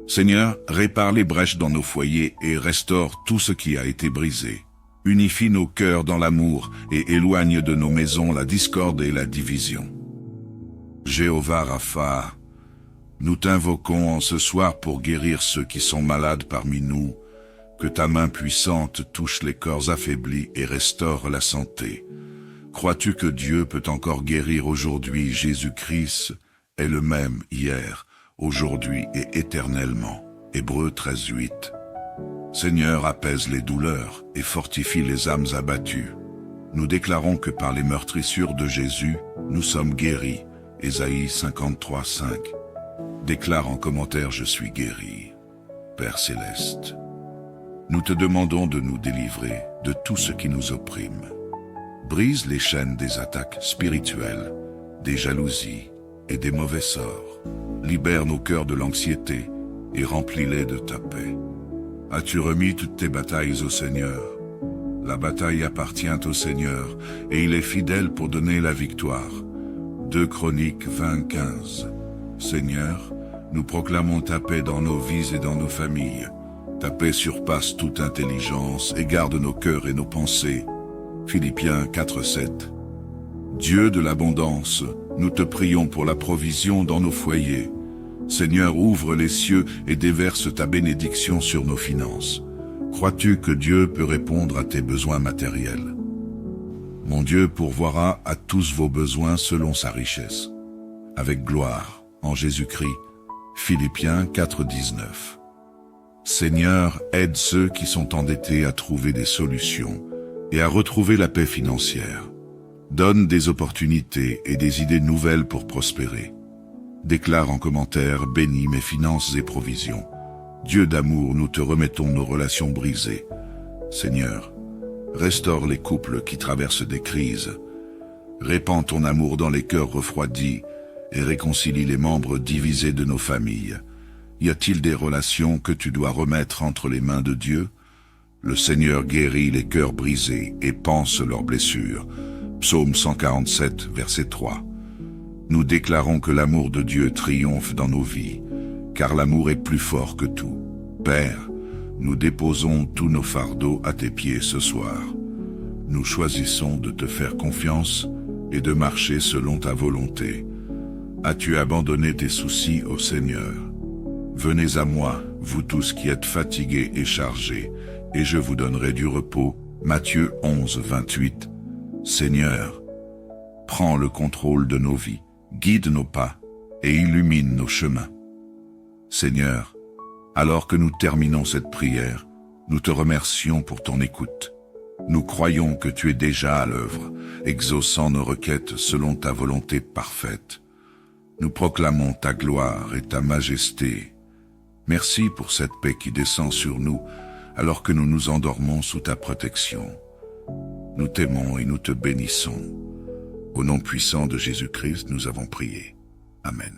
Seigneur, répare les brèches dans nos foyers et restaure tout ce qui a été brisé. Unifie nos cœurs dans l'amour et éloigne de nos maisons la discorde et la division. Jéhovah Rapha, nous t'invoquons en ce soir pour guérir ceux qui sont malades parmi nous. Que ta main puissante touche les corps affaiblis et restaure la santé. Crois-tu que Dieu peut encore guérir aujourd'hui? Jésus-Christ est le même hier, aujourd'hui et éternellement. Hébreux 13:8. Seigneur, apaise les douleurs et fortifie les âmes abattues. Nous déclarons que par les meurtrissures de Jésus, nous sommes guéris. Ésaïe 53:5. Déclare en commentaire: je suis guéri. Père céleste, nous te demandons de nous délivrer de tout ce qui nous opprime. Brise les chaînes des attaques spirituelles, des jalousies et des mauvais sorts. Libère nos cœurs de l'anxiété et remplis-les de ta paix. As-tu remis toutes tes batailles au Seigneur? La bataille appartient au Seigneur et il est fidèle pour donner la victoire. 2 Chroniques 20:15. Seigneur, nous proclamons ta paix dans nos vies et dans nos familles. Ta paix surpasse toute intelligence et garde nos cœurs et nos pensées. Philippiens 4:7. Dieu de l'abondance, nous te prions pour la provision dans nos foyers. Seigneur, ouvre les cieux et déverse ta bénédiction sur nos finances. Crois-tu que Dieu peut répondre à tes besoins matériels? Mon Dieu pourvoira à tous vos besoins selon sa richesse, avec gloire, en Jésus-Christ. Philippiens 4:19. Seigneur, aide ceux qui sont endettés à trouver des solutions et à retrouver la paix financière. Donne des opportunités et des idées nouvelles pour prospérer. Déclare en commentaire, bénis mes finances et provisions. Dieu d'amour, nous te remettons nos relations brisées. Seigneur, restaure les couples qui traversent des crises. Répands ton amour dans les cœurs refroidis et réconcilie les membres divisés de nos familles. Y a-t-il des relations que tu dois remettre entre les mains de Dieu? Le Seigneur guérit les cœurs brisés et panse leurs blessures. Psaume 147, verset 3. Nous déclarons que l'amour de Dieu triomphe dans nos vies, car l'amour est plus fort que tout. Père, nous déposons tous nos fardeaux à tes pieds ce soir. Nous choisissons de te faire confiance et de marcher selon ta volonté. As-tu abandonné tes soucis au Seigneur? Venez à moi, vous tous qui êtes fatigués et chargés, et je vous donnerai du repos. Matthieu 11, 28. Seigneur, prends le contrôle de nos vies, guide nos pas et illumine nos chemins. Seigneur, alors que nous terminons cette prière, nous te remercions pour ton écoute. Nous croyons que tu es déjà à l'œuvre, exaucant nos requêtes selon ta volonté parfaite. Nous proclamons ta gloire et ta majesté. Merci pour cette paix qui descend sur nous alors que nous nous endormons sous ta protection. Nous t'aimons et nous te bénissons. Au nom puissant de Jésus-Christ, nous avons prié. Amen.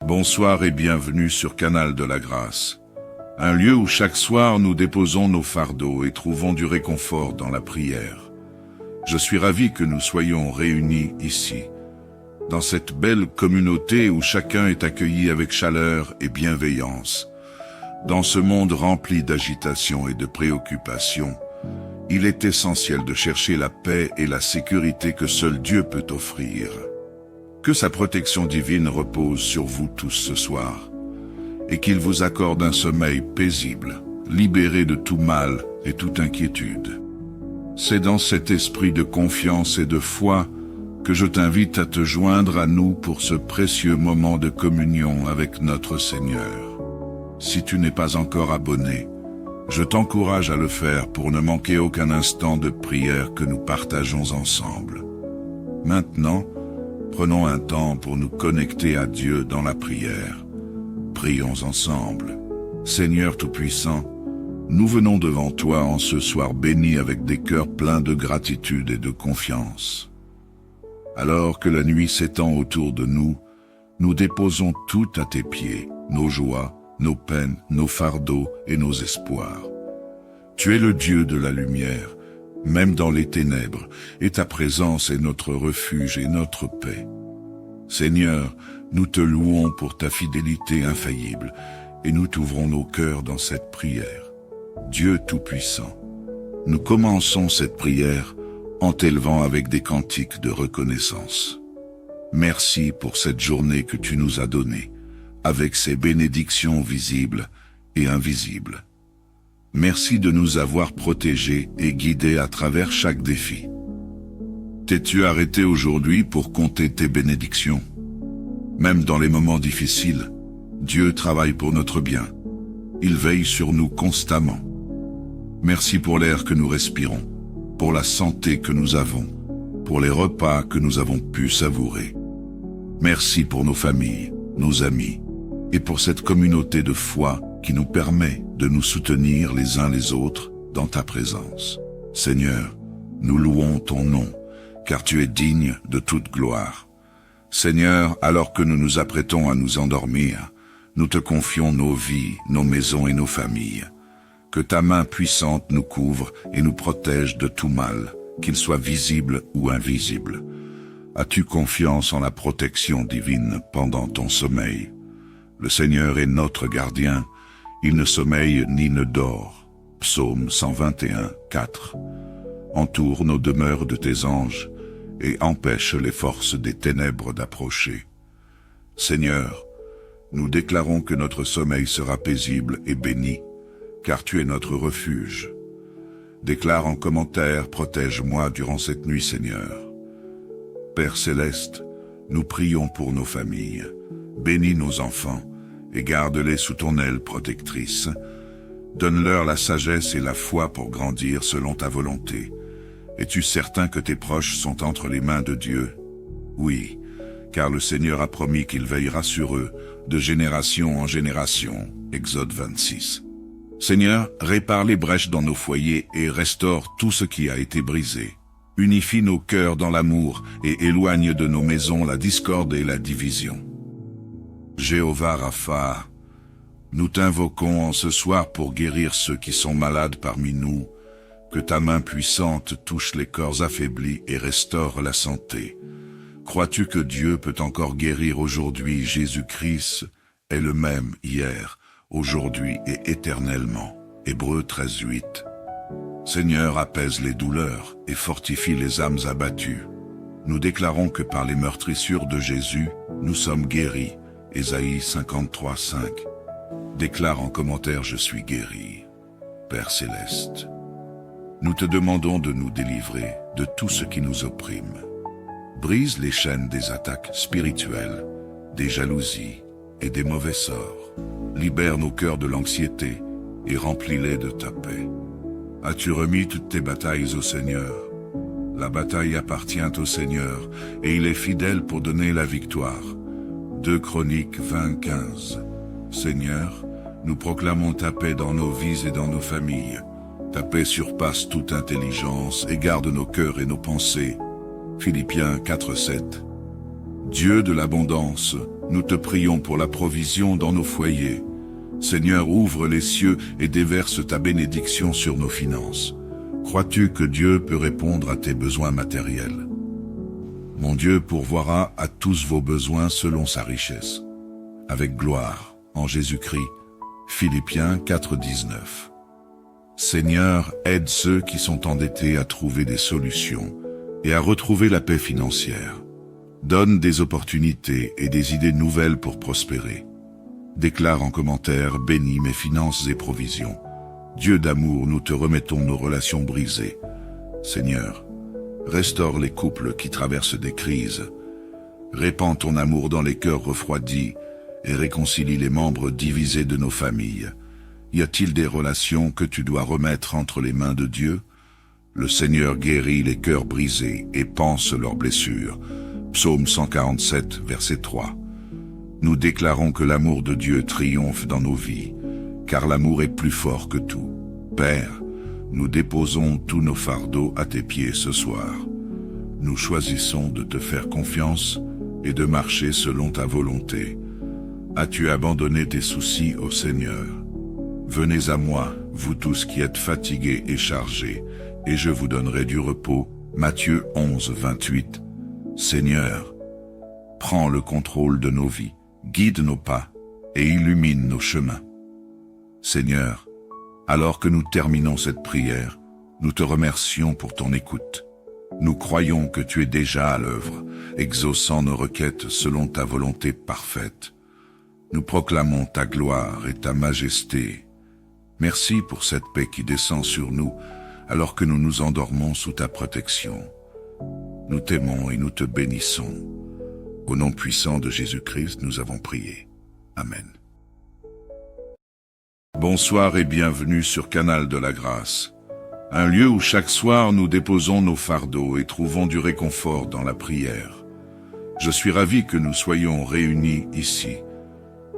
Bonsoir et bienvenue sur Canal de la Grâce, un lieu où chaque soir nous déposons nos fardeaux et trouvons du réconfort dans la prière. Je suis ravi que nous soyons réunis ici, dans cette belle communauté où chacun est accueilli avec chaleur et bienveillance. Dans ce monde rempli d'agitation et de préoccupations, il est essentiel de chercher la paix et la sécurité que seul Dieu peut offrir. Que sa protection divine repose sur vous tous ce soir, et qu'il vous accorde un sommeil paisible, libéré de tout mal et toute inquiétude. C'est dans cet esprit de confiance et de foi que je t'invite à te joindre à nous pour ce précieux moment de communion avec notre Seigneur. Si tu n'es pas encore abonné, je t'encourage à le faire pour ne manquer aucun instant de prière que nous partageons ensemble. Maintenant, prenons un temps pour nous connecter à Dieu dans la prière. Prions ensemble. Seigneur Tout-Puissant, nous venons devant toi en ce soir béni avec des cœurs pleins de gratitude et de confiance. Alors que la nuit s'étend autour de nous, nous déposons tout à tes pieds, nos joies, nos peines, nos fardeaux et nos espoirs. Tu es le Dieu de la lumière, même dans les ténèbres, et ta présence est notre refuge et notre paix. Seigneur, nous te louons pour ta fidélité infaillible, et nous t'ouvrons nos cœurs dans cette prière. Dieu Tout-Puissant, nous commençons cette prière en t'élevant avec des cantiques de reconnaissance. Merci pour cette journée que tu nous as donnée, avec ses bénédictions visibles et invisibles. Merci de nous avoir protégés et guidés à travers chaque défi. T'es-tu arrêté aujourd'hui pour compter tes bénédictions? Même dans les moments difficiles, Dieu travaille pour notre bien. Il veille sur nous constamment. Merci pour l'air que nous respirons, pour la santé que nous avons, pour les repas que nous avons pu savourer. Merci pour nos familles, nos amis, et pour cette communauté de foi qui nous permet de nous soutenir les uns les autres dans ta présence. Seigneur, nous louons ton nom, car tu es digne de toute gloire. Seigneur, alors que nous nous apprêtons à nous endormir, nous te confions nos vies, nos maisons et nos familles. Que ta main puissante nous couvre et nous protège de tout mal, qu'il soit visible ou invisible. As-tu confiance en la protection divine pendant ton sommeil? Le Seigneur est notre gardien, il ne sommeille ni ne dort. Psaume 121, 4. Entoure nos demeures de tes anges et empêche les forces des ténèbres d'approcher. Seigneur, nous déclarons que notre sommeil sera paisible et béni, car tu es notre refuge. Déclare en commentaire, protège-moi durant cette nuit, Seigneur. Père céleste, nous prions pour nos familles. Bénis nos enfants et garde-les sous ton aile protectrice. Donne-leur la sagesse et la foi pour grandir selon ta volonté. Es-tu certain que tes proches sont entre les mains de Dieu? Oui, car le Seigneur a promis qu'il veillera sur eux, de génération en génération. Exode 26. Seigneur, répare les brèches dans nos foyers et restaure tout ce qui a été brisé. Unifie nos cœurs dans l'amour et éloigne de nos maisons la discorde et la division. Jéhovah Rapha, nous t'invoquons en ce soir pour guérir ceux qui sont malades parmi nous, que ta main puissante touche les corps affaiblis et restaure la santé. Crois-tu que Dieu peut encore guérir aujourd'hui? Jésus-Christ est le même hier, aujourd'hui et éternellement. Hébreux 13:8. Seigneur, apaise les douleurs et fortifie les âmes abattues. Nous déclarons que par les meurtrissures de Jésus, nous sommes guéris. Ésaïe 53:5. Déclare en commentaire: je suis guéri. Père céleste, nous te demandons de nous délivrer de tout ce qui nous opprime. Brise les chaînes des attaques spirituelles, des jalousies et des mauvais sorts. Libère nos cœurs de l'anxiété et remplis-les de ta paix. As-tu remis toutes tes batailles au Seigneur? La bataille appartient au Seigneur et il est fidèle pour donner la victoire. 2 Chroniques 20:15. Seigneur, nous proclamons ta paix dans nos vies et dans nos familles. Ta paix surpasse toute intelligence et garde nos cœurs et nos pensées. Philippiens 4:7. Dieu de l'abondance, nous te prions pour la provision dans nos foyers. Seigneur, ouvre les cieux et déverse ta bénédiction sur nos finances. Crois-tu que Dieu peut répondre à tes besoins matériels? Mon Dieu pourvoira à tous vos besoins selon sa richesse, avec gloire, en Jésus-Christ. Philippiens 4:19. Seigneur, aide ceux qui sont endettés à trouver des solutions et à retrouver la paix financière. Donne des opportunités et des idées nouvelles pour prospérer. Déclare en commentaire: bénis mes finances et provisions. Dieu d'amour, nous te remettons nos relations brisées. Seigneur, restaure les couples qui traversent des crises. Répands ton amour dans les cœurs refroidis et réconcilie les membres divisés de nos familles. Y a-t-il des relations que tu dois remettre entre les mains de Dieu? Le Seigneur guérit les cœurs brisés et panse leurs blessures. Psaume 147, verset 3. Nous déclarons que l'amour de Dieu triomphe dans nos vies, car l'amour est plus fort que tout. Père, nous déposons tous nos fardeaux à tes pieds ce soir. Nous choisissons de te faire confiance et de marcher selon ta volonté. As-tu abandonné tes soucis au Seigneur? Venez à moi, vous tous qui êtes fatigués et chargés, et je vous donnerai du repos. Matthieu 11, 28. Seigneur, prends le contrôle de nos vies, guide nos pas et illumine nos chemins. Seigneur, alors que nous terminons cette prière, nous te remercions pour ton écoute. Nous croyons que tu es déjà à l'œuvre, exaucant nos requêtes selon ta volonté parfaite. Nous proclamons ta gloire et ta majesté. Merci pour cette paix qui descend sur nous, alors que nous nous endormons sous ta protection. Nous t'aimons et nous te bénissons. Au nom puissant de Jésus-Christ, nous avons prié. Amen. Bonsoir et bienvenue sur Canal de la Grâce, un lieu où chaque soir nous déposons nos fardeaux et trouvons du réconfort dans la prière. Je suis ravi que nous soyons réunis ici,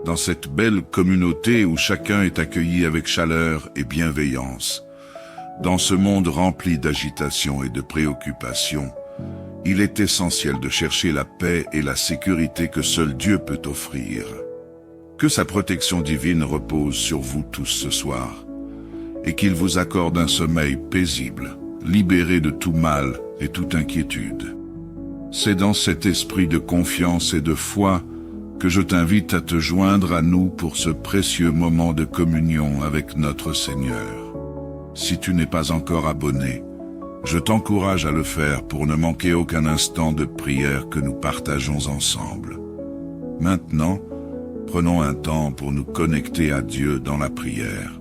dans cette belle communauté où chacun est accueilli avec chaleur et bienveillance. Dans ce monde rempli d'agitation et de préoccupations, il est essentiel de chercher la paix et la sécurité que seul Dieu peut offrir. Que sa protection divine repose sur vous tous ce soir, et qu'il vous accorde un sommeil paisible, libéré de tout mal et toute inquiétude. C'est dans cet esprit de confiance et de foi que je t'invite à te joindre à nous pour ce précieux moment de communion avec notre Seigneur. Si tu n'es pas encore abonné, je t'encourage à le faire pour ne manquer aucun instant de prière que nous partageons ensemble. Maintenant, prenons un temps pour nous connecter à Dieu dans la prière.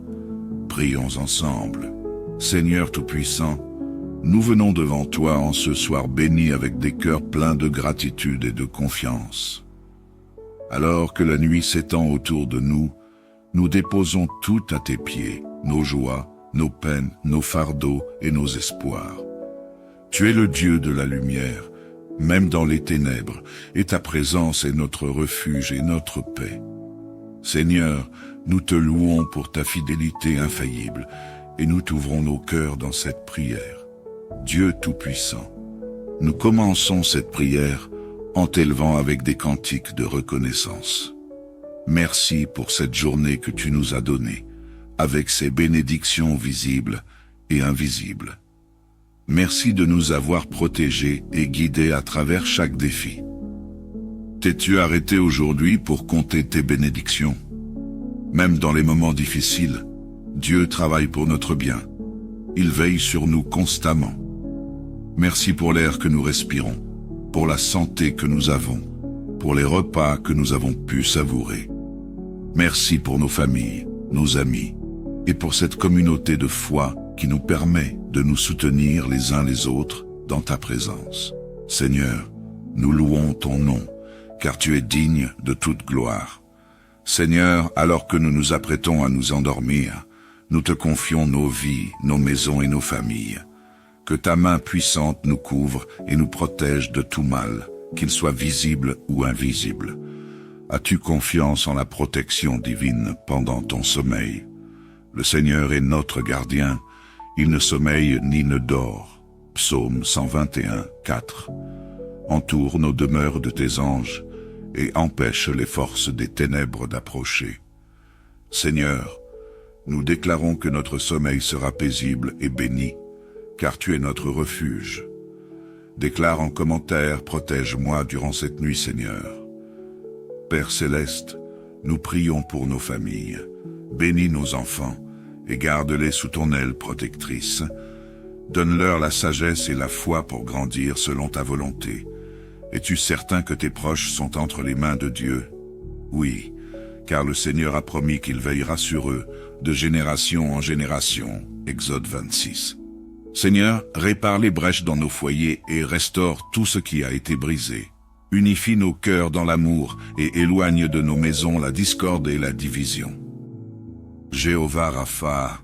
Prions ensemble. Seigneur Tout-Puissant, nous venons devant toi en ce soir béni avec des cœurs pleins de gratitude et de confiance. Alors que la nuit s'étend autour de nous, nous déposons tout à tes pieds, nos joies, nos peines, nos fardeaux et nos espoirs. Tu es le Dieu de la lumière, même dans les ténèbres, et ta présence est notre refuge et notre paix. Seigneur, nous te louons pour ta fidélité infaillible, et nous t'ouvrons nos cœurs dans cette prière. Dieu Tout-Puissant, nous commençons cette prière en t'élevant avec des cantiques de reconnaissance. Merci pour cette journée que tu nous as donnée, avec ses bénédictions visibles et invisibles. Merci de nous avoir protégés et guidés à travers chaque défi. T'es-tu arrêté aujourd'hui pour compter tes bénédictions? Même dans les moments difficiles, Dieu travaille pour notre bien. Il veille sur nous constamment. Merci pour l'air que nous respirons, pour la santé que nous avons, pour les repas que nous avons pu savourer. Merci pour nos familles, nos amis, et pour cette communauté de foi qui nous permet de nous soutenir les uns les autres dans ta présence. Seigneur, nous louons ton nom, car tu es digne de toute gloire. Seigneur, alors que nous nous apprêtons à nous endormir, nous te confions nos vies, nos maisons et nos familles. Que ta main puissante nous couvre et nous protège de tout mal, qu'il soit visible ou invisible. As-tu confiance en la protection divine pendant ton sommeil? Le Seigneur est notre gardien, il ne sommeille ni ne dort. Psaume 121, 4. Entoure nos demeures de tes anges et empêche les forces des ténèbres d'approcher. Seigneur, nous déclarons que notre sommeil sera paisible et béni, car tu es notre refuge. Déclare en commentaire, protège-moi durant cette nuit, Seigneur. Père céleste, nous prions pour nos familles. Bénis nos enfants et garde-les sous ton aile protectrice. Donne-leur la sagesse et la foi pour grandir selon ta volonté. Es-tu certain que tes proches sont entre les mains de Dieu? Oui, car le Seigneur a promis qu'il veillera sur eux, de génération en génération. Exode 26. Seigneur, répare les brèches dans nos foyers et restaure tout ce qui a été brisé. Unifie nos cœurs dans l'amour et éloigne de nos maisons la discorde et la division. Jéhovah Rapha,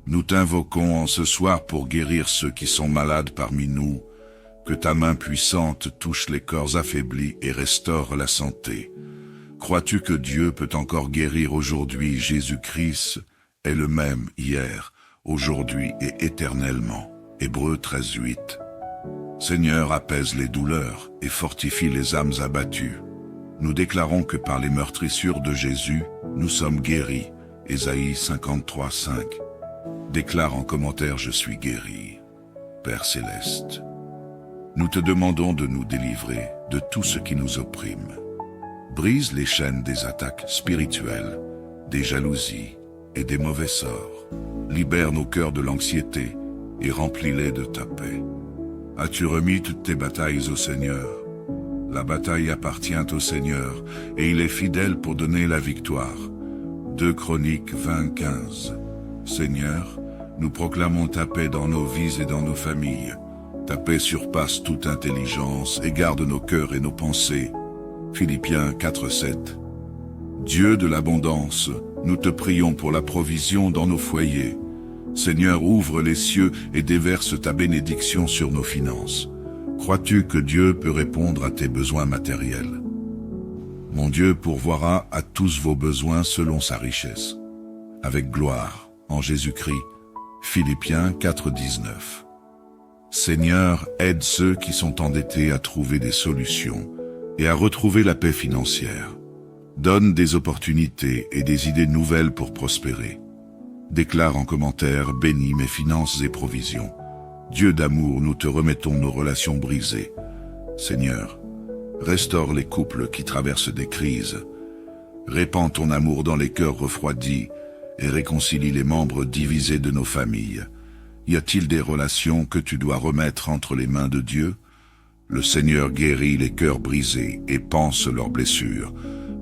nous t'invoquons en ce soir pour guérir ceux qui sont malades parmi nous. Que ta main puissante touche les corps affaiblis et restaure la santé. Crois-tu que Dieu peut encore guérir aujourd'hui? Jésus-Christ est le même hier, aujourd'hui et éternellement. Hébreux 13:8. Seigneur, apaise les douleurs et fortifie les âmes abattues. Nous déclarons que par les meurtrissures de Jésus, nous sommes guéris. Ésaïe 53:5. Déclare en commentaire: je suis guéri. Père céleste, nous te demandons de nous délivrer de tout ce qui nous opprime. Brise les chaînes des attaques spirituelles, des jalousies et des mauvais sorts. Libère nos cœurs de l'anxiété et remplis-les de ta paix. As-tu remis toutes tes batailles au Seigneur? La bataille appartient au Seigneur et il est fidèle pour donner la victoire. 2 Chroniques 20:15. Seigneur, nous proclamons ta paix dans nos vies et dans nos familles. Ta paix surpasse toute intelligence et garde nos cœurs et nos pensées. Philippiens 4:7. Dieu de l'abondance, nous te prions pour la provision dans nos foyers. Seigneur, ouvre les cieux et déverse ta bénédiction sur nos finances. Crois-tu que Dieu peut répondre à tes besoins matériels? Mon Dieu pourvoira à tous vos besoins selon sa richesse, avec gloire, en Jésus-Christ. Philippiens 4:19. Seigneur, aide ceux qui sont endettés à trouver des solutions et à retrouver la paix financière. Donne des opportunités et des idées nouvelles pour prospérer. Déclare en commentaire: bénis mes finances et provisions. Dieu d'amour, nous te remettons nos relations brisées. Seigneur, restaure les couples qui traversent des crises. Répands ton amour dans les cœurs refroidis et réconcilie les membres divisés de nos familles. Y a-t-il des relations que tu dois remettre entre les mains de Dieu? Le Seigneur guérit les cœurs brisés et panse leurs blessures.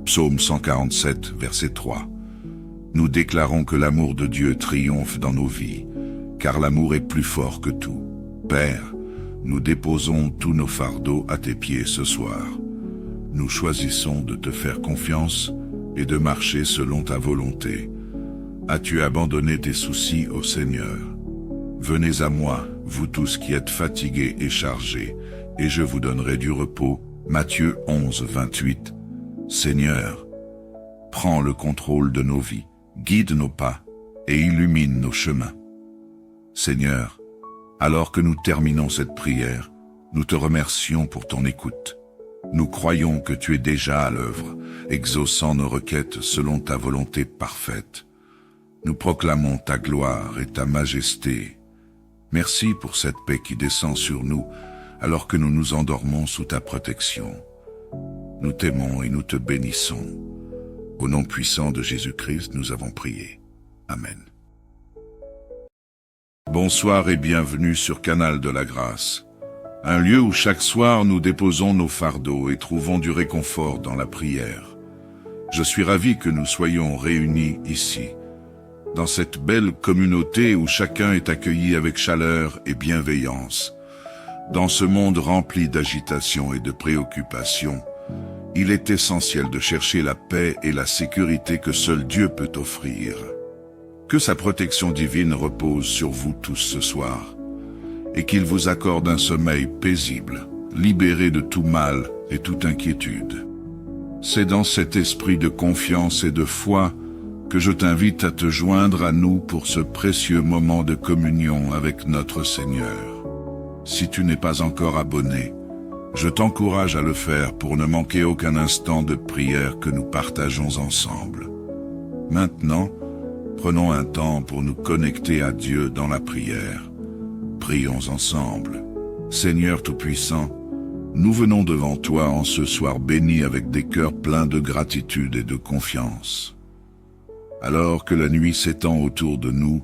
Psaume 147, verset 3. Nous déclarons que l'amour de Dieu triomphe dans nos vies, car l'amour est plus fort que tout. Père, nous déposons tous nos fardeaux à tes pieds ce soir. Nous choisissons de te faire confiance et de marcher selon ta volonté. As-tu abandonné tes soucis au Seigneur? Venez à moi, vous tous qui êtes fatigués et chargés, et je vous donnerai du repos. Matthieu 11, 28. Seigneur, prends le contrôle de nos vies, guide nos pas et illumine nos chemins. Seigneur, alors que nous terminons cette prière, nous te remercions pour ton écoute. Nous croyons que tu es déjà à l'œuvre, exaucant nos requêtes selon ta volonté parfaite. Nous proclamons ta gloire et ta majesté. Merci pour cette paix qui descend sur nous, alors que nous nous endormons sous ta protection. Nous t'aimons et nous te bénissons. Au nom puissant de Jésus-Christ, nous avons prié. Amen. Bonsoir et bienvenue sur Canal de la Grâce, un lieu où chaque soir nous déposons nos fardeaux et trouvons du réconfort dans la prière. Je suis ravi que nous soyons réunis ici, dans cette belle communauté où chacun est accueilli avec chaleur et bienveillance. Dans ce monde rempli d'agitation et de préoccupations, il est essentiel de chercher la paix et la sécurité que seul Dieu peut offrir. Que sa protection divine repose sur vous tous ce soir, et qu'il vous accorde un sommeil paisible, libéré de tout mal et toute inquiétude. C'est dans cet esprit de confiance et de foi que je t'invite à te joindre à nous pour ce précieux moment de communion avec notre Seigneur. Si tu n'es pas encore abonné, je t'encourage à le faire pour ne manquer aucun instant de prière que nous partageons ensemble. Maintenant, prenons un temps pour nous connecter à Dieu dans la prière. Prions ensemble. Seigneur Tout-Puissant, nous venons devant toi en ce soir béni avec des cœurs pleins de gratitude et de confiance. Alors que la nuit s'étend autour de nous,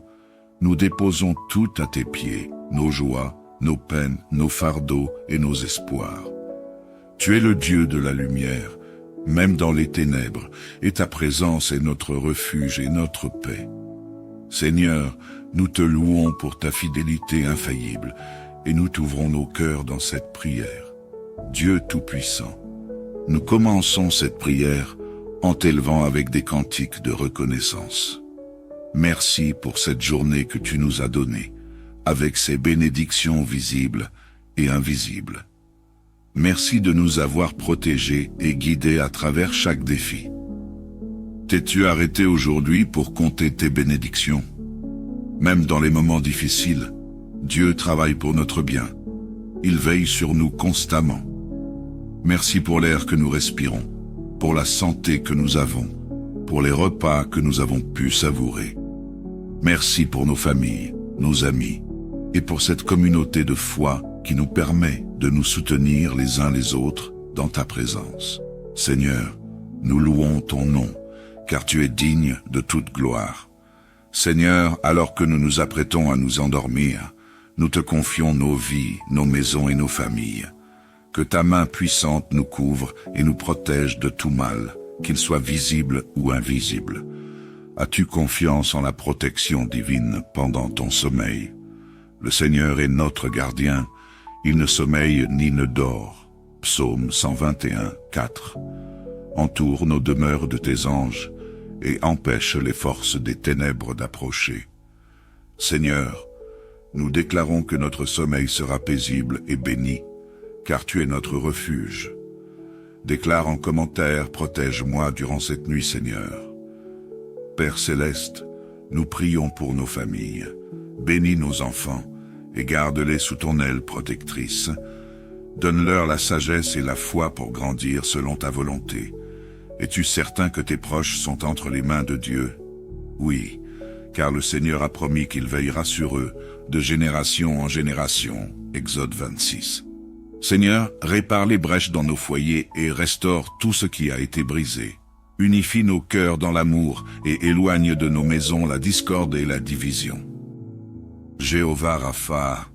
nous déposons tout à tes pieds, nos joies, nos peines, nos fardeaux et nos espoirs. Tu es le Dieu de la lumière, même dans les ténèbres, et ta présence est notre refuge et notre paix. Seigneur, nous te louons pour ta fidélité infaillible, et nous t'ouvrons nos cœurs dans cette prière. Dieu Tout-Puissant, nous commençons cette prière en t'élevant avec des cantiques de reconnaissance. Merci pour cette journée que tu nous as donnée, avec ses bénédictions visibles et invisibles. Merci de nous avoir protégés et guidés à travers chaque défi. T'es-tu arrêté aujourd'hui pour compter tes bénédictions? Même dans les moments difficiles, Dieu travaille pour notre bien. Il veille sur nous constamment. Merci pour l'air que nous respirons, pour la santé que nous avons, pour les repas que nous avons pu savourer. Merci pour nos familles, nos amis, et pour cette communauté de foi qui nous permet de nous soutenir les uns les autres dans ta présence. Seigneur, nous louons ton nom, car tu es digne de toute gloire. Seigneur, alors que nous nous apprêtons à nous endormir, nous te confions nos vies, nos maisons et nos familles. Que ta main puissante nous couvre et nous protège de tout mal, qu'il soit visible ou invisible. As-tu confiance en la protection divine pendant ton sommeil? Le Seigneur est notre gardien, il ne sommeille ni ne dort. Psaume 121, 4. Entoure nos demeures de tes anges et empêche les forces des ténèbres d'approcher. Seigneur, nous déclarons que notre sommeil sera paisible et béni, car tu es notre refuge. Déclare en commentaire, protège-moi durant cette nuit, Seigneur. Père céleste, nous prions pour nos familles. Bénis nos enfants et garde-les sous ton aile protectrice. Donne-leur la sagesse et la foi pour grandir selon ta volonté. Es-tu certain que tes proches sont entre les mains de Dieu? Oui, car le Seigneur a promis qu'il veillera sur eux, de génération en génération. Exode 26. Seigneur, répare les brèches dans nos foyers et restaure tout ce qui a été brisé. Unifie nos cœurs dans l'amour et éloigne de nos maisons la discorde et la division. Jéhovah Rapha,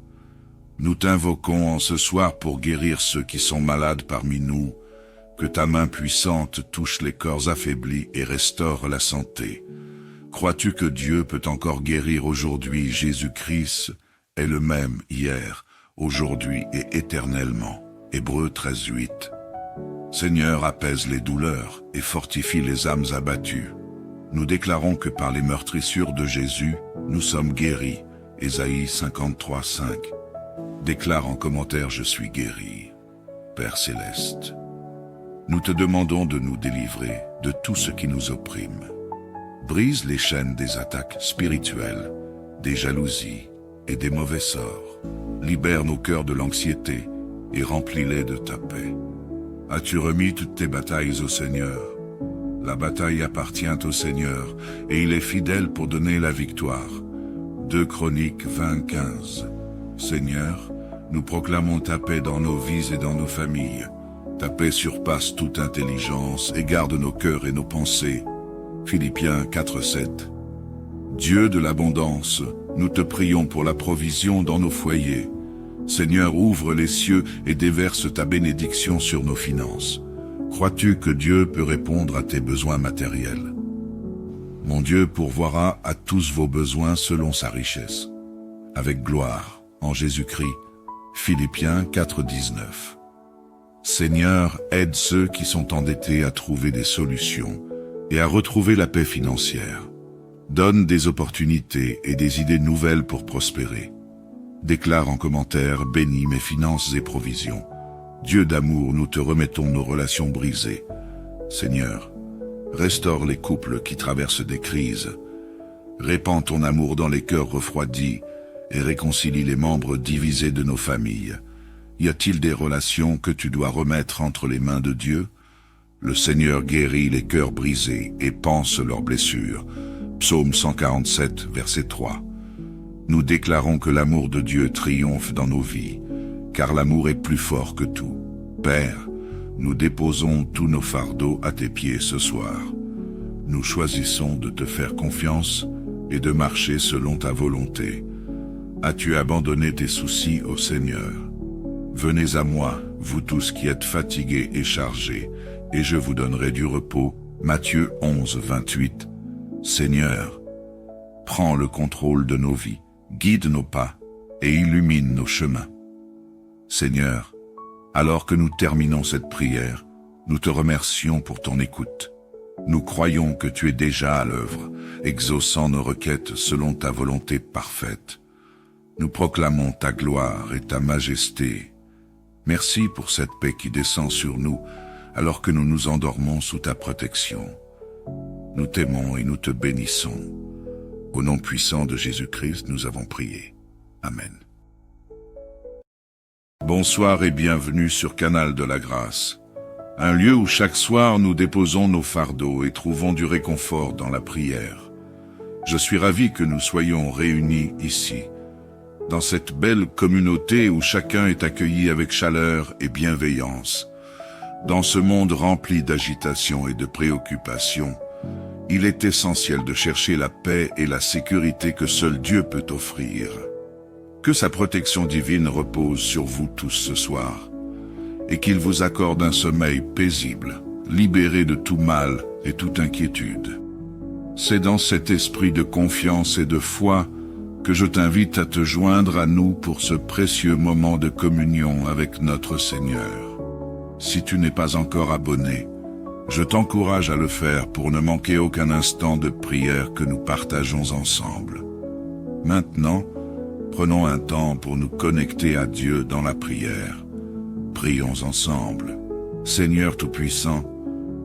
nous t'invoquons en ce soir pour guérir ceux qui sont malades parmi nous. Que ta main puissante touche les corps affaiblis et restaure la santé. Crois-tu que Dieu peut encore guérir aujourd'hui? Jésus-Christ est le même hier, aujourd'hui et éternellement. Hébreux 13:8. Seigneur, apaise les douleurs et fortifie les âmes abattues. Nous déclarons que par les meurtrissures de Jésus, nous sommes guéris, Ésaïe 53:5. Déclare en commentaire: je suis guéri. Père céleste, nous te demandons de nous délivrer de tout ce qui nous opprime. Brise les chaînes des attaques spirituelles, des jalousies et des mauvais sorts. Libère nos cœurs de l'anxiété et remplis-les de ta paix. As-tu remis toutes tes batailles au Seigneur? La bataille appartient au Seigneur et il est fidèle pour donner la victoire. 2 Chroniques 20:15. Seigneur, nous proclamons ta paix dans nos vies et dans nos familles. Ta paix surpasse toute intelligence et garde nos cœurs et nos pensées. Philippiens 4:7. Dieu de l'abondance, nous te prions pour la provision dans nos foyers. Seigneur, ouvre les cieux et déverse ta bénédiction sur nos finances. Crois-tu que Dieu peut répondre à tes besoins matériels? Mon Dieu pourvoira à tous vos besoins selon sa richesse, avec gloire, en Jésus-Christ. Philippiens 4:19. Seigneur, aide ceux qui sont endettés à trouver des solutions et à retrouver la paix financière. Donne des opportunités et des idées nouvelles pour prospérer. Déclare en commentaire: bénis mes finances et provisions. Dieu d'amour, nous te remettons nos relations brisées. Seigneur, restaure les couples qui traversent des crises. Répands ton amour dans les cœurs refroidis et réconcilie les membres divisés de nos familles. Y a-t-il des relations que tu dois remettre entre les mains de Dieu? Le Seigneur guérit les cœurs brisés et panse leurs blessures. Psaume 147, verset 3. Nous déclarons que l'amour de Dieu triomphe dans nos vies, car l'amour est plus fort que tout. Père, nous déposons tous nos fardeaux à tes pieds ce soir. Nous choisissons de te faire confiance et de marcher selon ta volonté. As-tu abandonné tes soucis au Seigneur? Venez à moi, vous tous qui êtes fatigués et chargés, et je vous donnerai du repos. Matthieu 11, 28. Seigneur, prends le contrôle de nos vies, guide nos pas et illumine nos chemins. Seigneur, alors que nous terminons cette prière, nous te remercions pour ton écoute. Nous croyons que tu es déjà à l'œuvre, exaucant nos requêtes selon ta volonté parfaite. Nous proclamons ta gloire et ta majesté. Merci pour cette paix qui descend sur nous alors que nous nous endormons sous ta protection. Nous t'aimons et nous te bénissons. Au nom puissant de Jésus-Christ, nous avons prié. Amen. Bonsoir et bienvenue sur Canal de la Grâce, un lieu où chaque soir nous déposons nos fardeaux et trouvons du réconfort dans la prière. Je suis ravi que nous soyons réunis ici, dans cette belle communauté où chacun est accueilli avec chaleur et bienveillance. Dans ce monde rempli d'agitation et de préoccupations, il est essentiel de chercher la paix et la sécurité que seul Dieu peut offrir. Que sa protection divine repose sur vous tous ce soir, et qu'il vous accorde un sommeil paisible, libéré de tout mal et toute inquiétude. C'est dans cet esprit de confiance et de foi que je t'invite à te joindre à nous pour ce précieux moment de communion avec notre Seigneur. Si tu n'es pas encore abonné, je t'encourage à le faire pour ne manquer aucun instant de prière que nous partageons ensemble. Maintenant, prenons un temps pour nous connecter à Dieu dans la prière. Prions ensemble. Seigneur Tout-Puissant,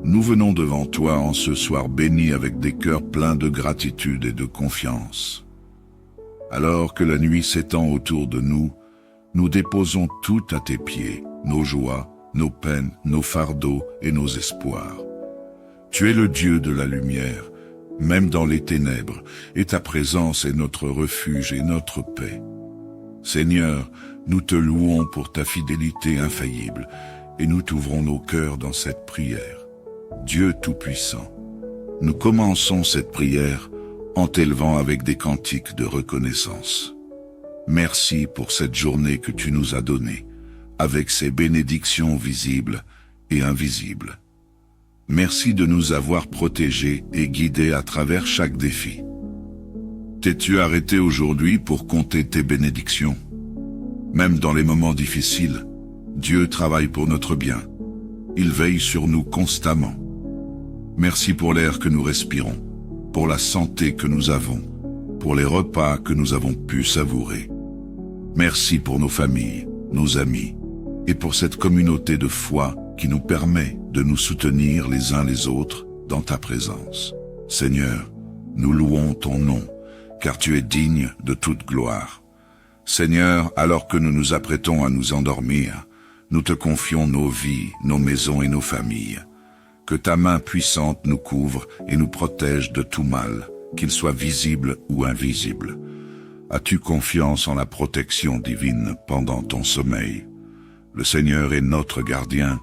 nous venons devant toi en ce soir béni avec des cœurs pleins de gratitude et de confiance. Alors que la nuit s'étend autour de nous, nous déposons tout à tes pieds, nos joies, nos peines, nos fardeaux et nos espoirs. Tu es le Dieu de la lumière, même dans les ténèbres, et ta présence est notre refuge et notre paix. Seigneur, nous te louons pour ta fidélité infaillible, et nous t'ouvrons nos cœurs dans cette prière. Dieu Tout-Puissant, nous commençons cette prière en t'élevant avec des cantiques de reconnaissance. Merci pour cette journée que tu nous as donnée, avec ses bénédictions visibles et invisibles. Merci de nous avoir protégés et guidés à travers chaque défi. T'es-tu arrêté aujourd'hui pour compter tes bénédictions? Même dans les moments difficiles, Dieu travaille pour notre bien. Il veille sur nous constamment. Merci pour l'air que nous respirons, pour la santé que nous avons pour les repas que nous avons pu savourer. Merci pour nos familles, nos amis, et pour cette communauté de foi qui nous permet de nous soutenir les uns les autres dans ta présence. Seigneur, nous louons ton nom, car tu es digne de toute gloire. Seigneur, alors que nous nous apprêtons à nous endormir, nous te confions nos vies, nos maisons et nos familles. Que ta main puissante nous couvre et nous protège de tout mal, qu'il soit visible ou invisible. As-tu confiance en la protection divine pendant ton sommeil? Le Seigneur est notre gardien,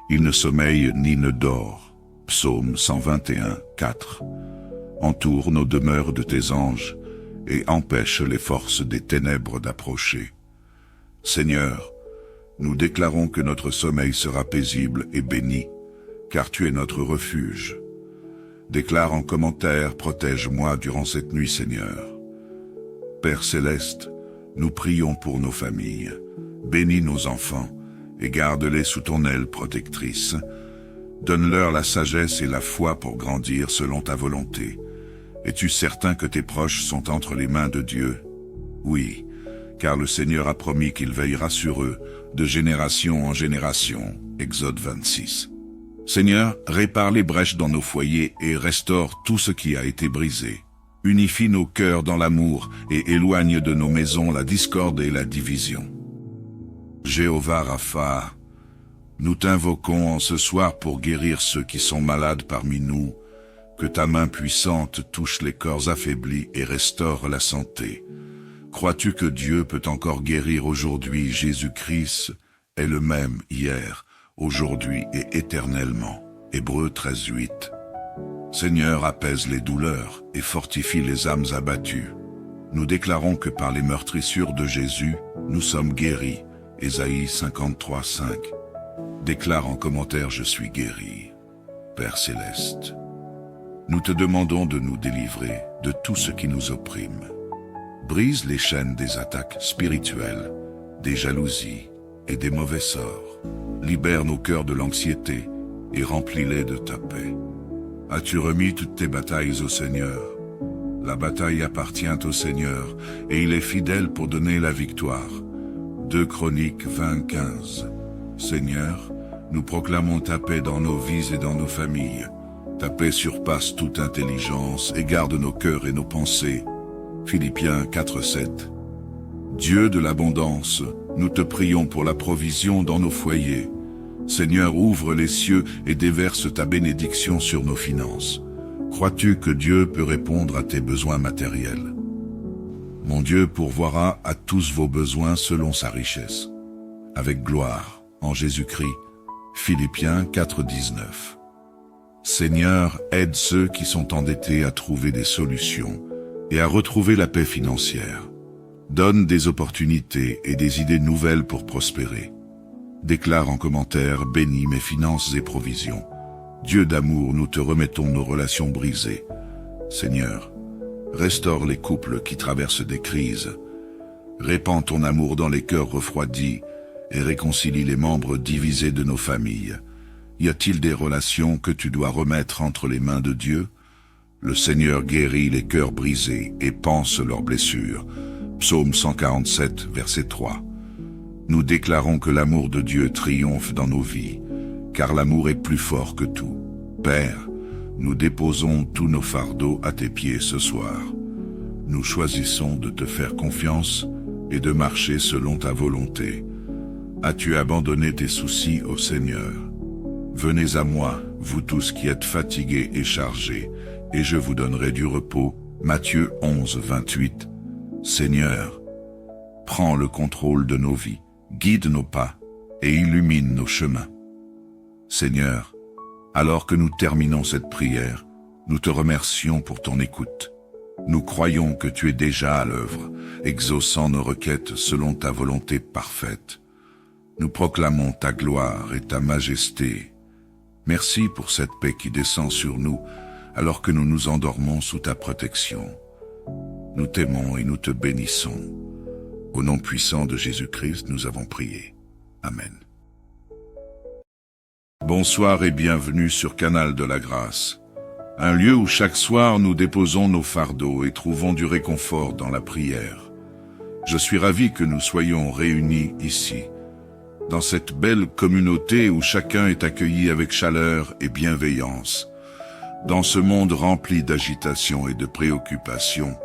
il ne sommeille ni ne dort. Psaume 121, 4. Entoure nos demeures de tes anges et empêche les forces des ténèbres d'approcher. Seigneur, nous déclarons que notre sommeil sera paisible et béni, car tu es notre refuge. Déclare en commentaire, protège-moi durant cette nuit, Seigneur. Père céleste, nous prions pour nos familles. Bénis nos enfants et garde-les sous ton aile protectrice. Donne-leur la sagesse et la foi pour grandir selon ta volonté. Es-tu certain que tes proches sont entre les mains de Dieu? Oui, car le Seigneur a promis qu'il veillera sur eux de génération en génération. Exode 26. Seigneur, répare les brèches dans nos foyers et restaure tout ce qui a été brisé. Unifie nos cœurs dans l'amour et éloigne de nos maisons la discorde et la division. Jéhovah Rapha, nous t'invoquons en ce soir pour guérir ceux qui sont malades parmi nous. Que ta main puissante touche les corps affaiblis et restaure la santé. Crois-tu que Dieu peut encore guérir aujourd'hui? Jésus-Christ est le même hier, aujourd'hui et éternellement. Hébreux 13:8. Seigneur, apaise les douleurs et fortifie les âmes abattues. Nous déclarons que par les meurtrissures de Jésus, nous sommes guéris. Ésaïe 53:5. Déclare en commentaire: je suis guéri. Père céleste, nous te demandons de nous délivrer de tout ce qui nous opprime. Brise les chaînes des attaques spirituelles, des jalousies et des mauvais sorts. Libère nos cœurs de l'anxiété et remplis-les de ta paix. As-tu remis toutes tes batailles au Seigneur? La bataille appartient au Seigneur et il est fidèle pour donner la victoire. 2 Chroniques 20:15. Seigneur, nous proclamons ta paix dans nos vies et dans nos familles. Ta paix surpasse toute intelligence et garde nos cœurs et nos pensées. Philippiens 4:7. Dieu de l'abondance, nous te prions pour la provision dans nos foyers. Seigneur, ouvre les cieux et déverse ta bénédiction sur nos finances. Crois-tu que Dieu peut répondre à tes besoins matériels? Mon Dieu pourvoira à tous vos besoins selon sa richesse, avec gloire, en Jésus-Christ. Philippiens 4:19. Seigneur, aide ceux qui sont endettés à trouver des solutions et à retrouver la paix financière. Donne des opportunités et des idées nouvelles pour prospérer. Déclare en commentaire: bénis mes finances et provisions. Dieu d'amour, nous te remettons nos relations brisées. Seigneur, restaure les couples qui traversent des crises. Répands ton amour dans les cœurs refroidis et réconcilie les membres divisés de nos familles. Y a-t-il des relations que tu dois remettre entre les mains de Dieu? Le Seigneur guérit les cœurs brisés et panse leurs blessures. Psaume 147, verset 3. Nous déclarons que l'amour de Dieu triomphe dans nos vies, car l'amour est plus fort que tout. Père, nous déposons tous nos fardeaux à tes pieds ce soir. Nous choisissons de te faire confiance et de marcher selon ta volonté. As-tu abandonné tes soucis au Seigneur? Venez à moi, vous tous qui êtes fatigués et chargés, et je vous donnerai du repos. Matthieu 11, 28. Seigneur, prends le contrôle de nos vies, guide nos pas et illumine nos chemins. Seigneur, alors que nous terminons cette prière, nous te remercions pour ton écoute. Nous croyons que tu es déjà à l'œuvre, exaucant nos requêtes selon ta volonté parfaite. Nous proclamons ta gloire et ta majesté. Merci pour cette paix qui descend sur nous, alors que nous nous endormons sous ta protection. Nous t'aimons et nous te bénissons. Au nom puissant de Jésus-Christ, nous avons prié. Amen. Bonsoir et bienvenue sur Canal de la Grâce, un lieu où chaque soir nous déposons nos fardeaux et trouvons du réconfort dans la prière. Je suis ravi que nous soyons réunis ici, dans cette belle communauté où chacun est accueilli avec chaleur et bienveillance. Dans ce monde rempli d'agitation et de préoccupations,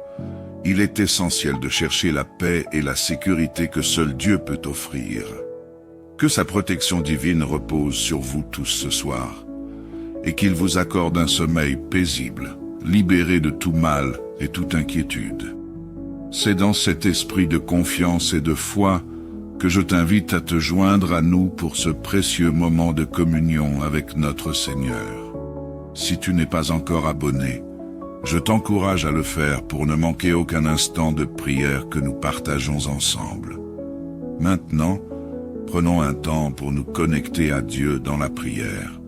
il est essentiel de chercher la paix et la sécurité que seul Dieu peut offrir. Que sa protection divine repose sur vous tous ce soir, et qu'il vous accorde un sommeil paisible, libéré de tout mal et toute inquiétude. C'est dans cet esprit de confiance et de foi que je t'invite à te joindre à nous pour ce précieux moment de communion avec notre Seigneur. Si tu n'es pas encore abonné, je t'encourage à le faire pour ne manquer aucun instant de prière que nous partageons ensemble. Maintenant, prenons un temps pour nous connecter à Dieu dans la prière.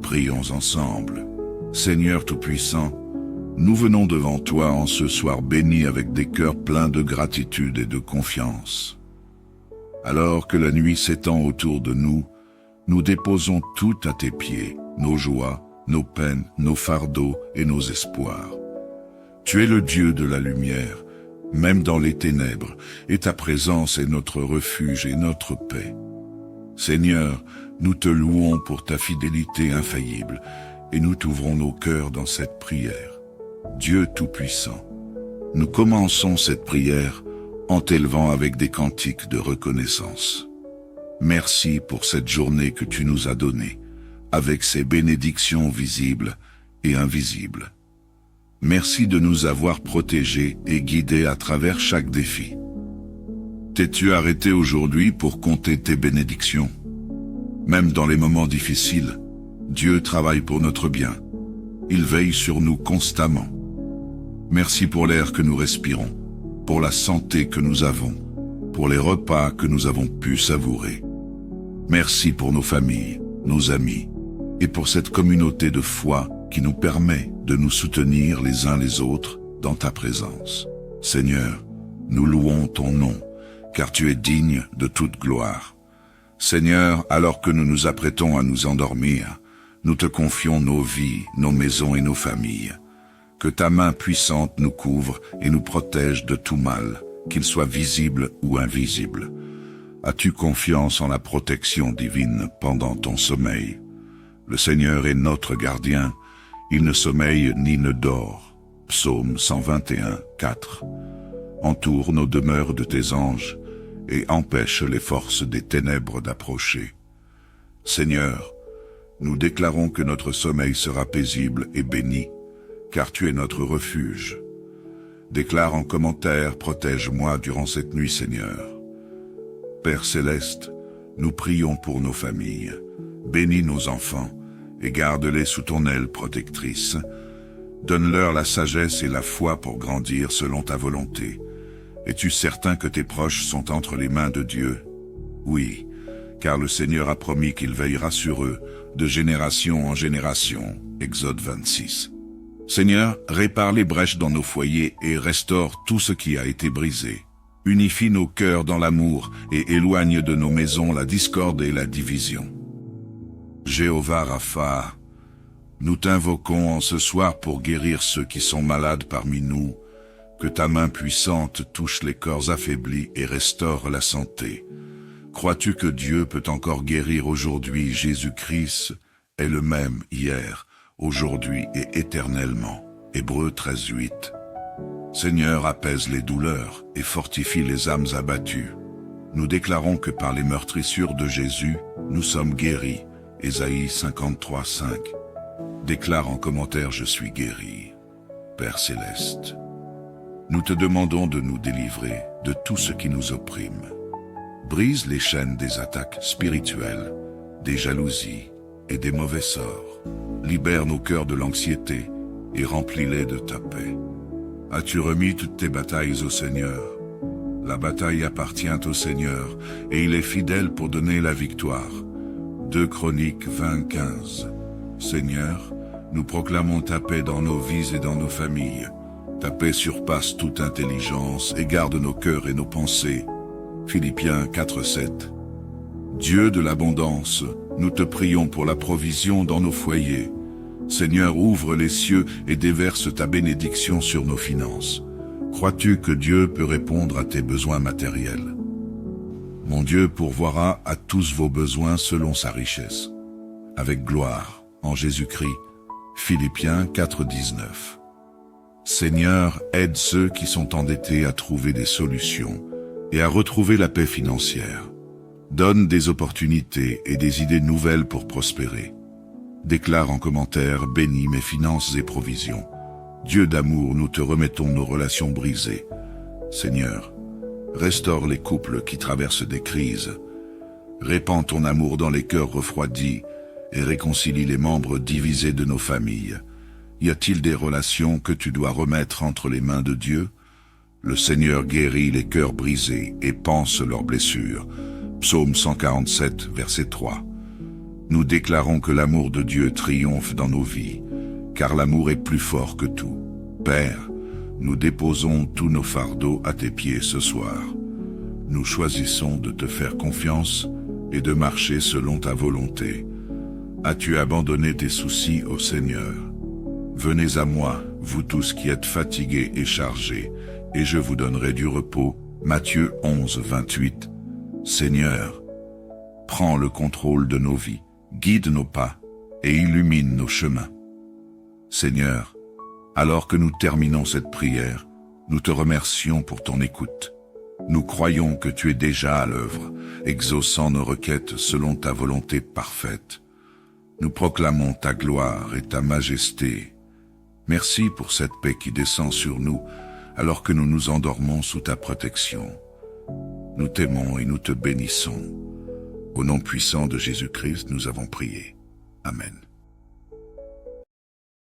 Prions ensemble. Seigneur Tout-Puissant, nous venons devant toi en ce soir béni avec des cœurs pleins de gratitude et de confiance. Alors que la nuit s'étend autour de nous, nous déposons tout à tes pieds, nos joies, nos peines, nos fardeaux et nos espoirs. Tu es le Dieu de la lumière, même dans les ténèbres, et ta présence est notre refuge et notre paix. Seigneur, nous te louons pour ta fidélité infaillible, et nous t'ouvrons nos cœurs dans cette prière. Dieu Tout-Puissant, nous commençons cette prière en t'élevant avec des cantiques de reconnaissance. Merci pour cette journée que tu nous as donnée, avec ses bénédictions visibles et invisibles. Merci de nous avoir protégés et guidés à travers chaque défi. T'es-tu arrêté aujourd'hui pour compter tes bénédictions? Même dans les moments difficiles, Dieu travaille pour notre bien. Il veille sur nous constamment. Merci pour l'air que nous respirons, pour la santé que nous avons, pour les repas que nous avons pu savourer. Merci pour nos familles, nos amis, et pour cette communauté de foi qui nous permet de nous soutenir les uns les autres dans ta présence. Seigneur, nous louons ton nom, car tu es digne de toute gloire. Seigneur, alors que nous nous apprêtons à nous endormir, nous te confions nos vies, nos maisons et nos familles. Que ta main puissante nous couvre et nous protège de tout mal, qu'il soit visible ou invisible. As-tu confiance en la protection divine pendant ton sommeil? Le Seigneur est notre gardien, il ne sommeille ni ne dort. Psaume 121, 4. Entoure nos demeures de tes anges et empêche les forces des ténèbres d'approcher. Seigneur, nous déclarons que notre sommeil sera paisible et béni, car tu es notre refuge. Déclare en commentaire, protège-moi durant cette nuit, Seigneur. Père Céleste, nous prions pour nos familles. Bénis nos enfants et garde-les sous ton aile protectrice. Donne-leur la sagesse et la foi pour grandir selon ta volonté. Es-tu certain que tes proches sont entre les mains de Dieu? Oui, car le Seigneur a promis qu'il veillera sur eux, de génération en génération. Exode 26. Seigneur, répare les brèches dans nos foyers et restaure tout ce qui a été brisé. Unifie nos cœurs dans l'amour et éloigne de nos maisons la discorde et la division. Jéhovah Rapha, nous t'invoquons en ce soir pour guérir ceux qui sont malades parmi nous. Que ta main puissante touche les corps affaiblis et restaure la santé. Crois-tu que Dieu peut encore guérir aujourd'hui? Jésus-Christ est le même hier, aujourd'hui et éternellement. Hébreux 13:8. Seigneur, apaise les douleurs et fortifie les âmes abattues. Nous déclarons que par les meurtrissures de Jésus, nous sommes guéris. Ésaïe 53:5. Déclare en commentaire: je suis guéri. Père Céleste, nous te demandons de nous délivrer de tout ce qui nous opprime. Brise les chaînes des attaques spirituelles, des jalousies et des mauvais sorts. Libère nos cœurs de l'anxiété et remplis-les de ta paix. As-tu remis toutes tes batailles au Seigneur? La bataille appartient au Seigneur et il est fidèle pour donner la victoire. 2 Chroniques 20:15. Seigneur, nous proclamons ta paix dans nos vies et dans nos familles. Ta paix surpasse toute intelligence et garde nos cœurs et nos pensées. Philippiens 4:7. Dieu de l'abondance, nous te prions pour la provision dans nos foyers. Seigneur, ouvre les cieux et déverse ta bénédiction sur nos finances. Crois-tu que Dieu peut répondre à tes besoins matériels? Mon Dieu pourvoira à tous vos besoins selon sa richesse, avec gloire, en Jésus-Christ. Philippiens 4,19. Seigneur, aide ceux qui sont endettés à trouver des solutions et à retrouver la paix financière. Donne des opportunités et des idées nouvelles pour prospérer. Déclare en commentaire, bénis mes finances et provisions. Dieu d'amour, nous te remettons nos relations brisées. Seigneur, restaure les couples qui traversent des crises. Répands ton amour dans les cœurs refroidis et réconcilie les membres divisés de nos familles. Y a-t-il des relations que tu dois remettre entre les mains de Dieu? Le Seigneur guérit les cœurs brisés et panse leurs blessures. Psaume 147, verset 3. Nous déclarons que l'amour de Dieu triomphe dans nos vies, car l'amour est plus fort que tout. Père, nous déposons tous nos fardeaux à tes pieds ce soir. Nous choisissons de te faire confiance et de marcher selon ta volonté. As-tu abandonné tes soucis au Seigneur? Venez à moi, vous tous qui êtes fatigués et chargés, et je vous donnerai du repos. Matthieu 11, 28. Seigneur, prends le contrôle de nos vies, guide nos pas et illumine nos chemins. Seigneur, alors que nous terminons cette prière, nous te remercions pour ton écoute. Nous croyons que tu es déjà à l'œuvre, exaucant nos requêtes selon ta volonté parfaite. Nous proclamons ta gloire et ta majesté. Merci pour cette paix qui descend sur nous, alors que nous nous endormons sous ta protection. Nous t'aimons et nous te bénissons. Au nom puissant de Jésus-Christ, nous avons prié. Amen.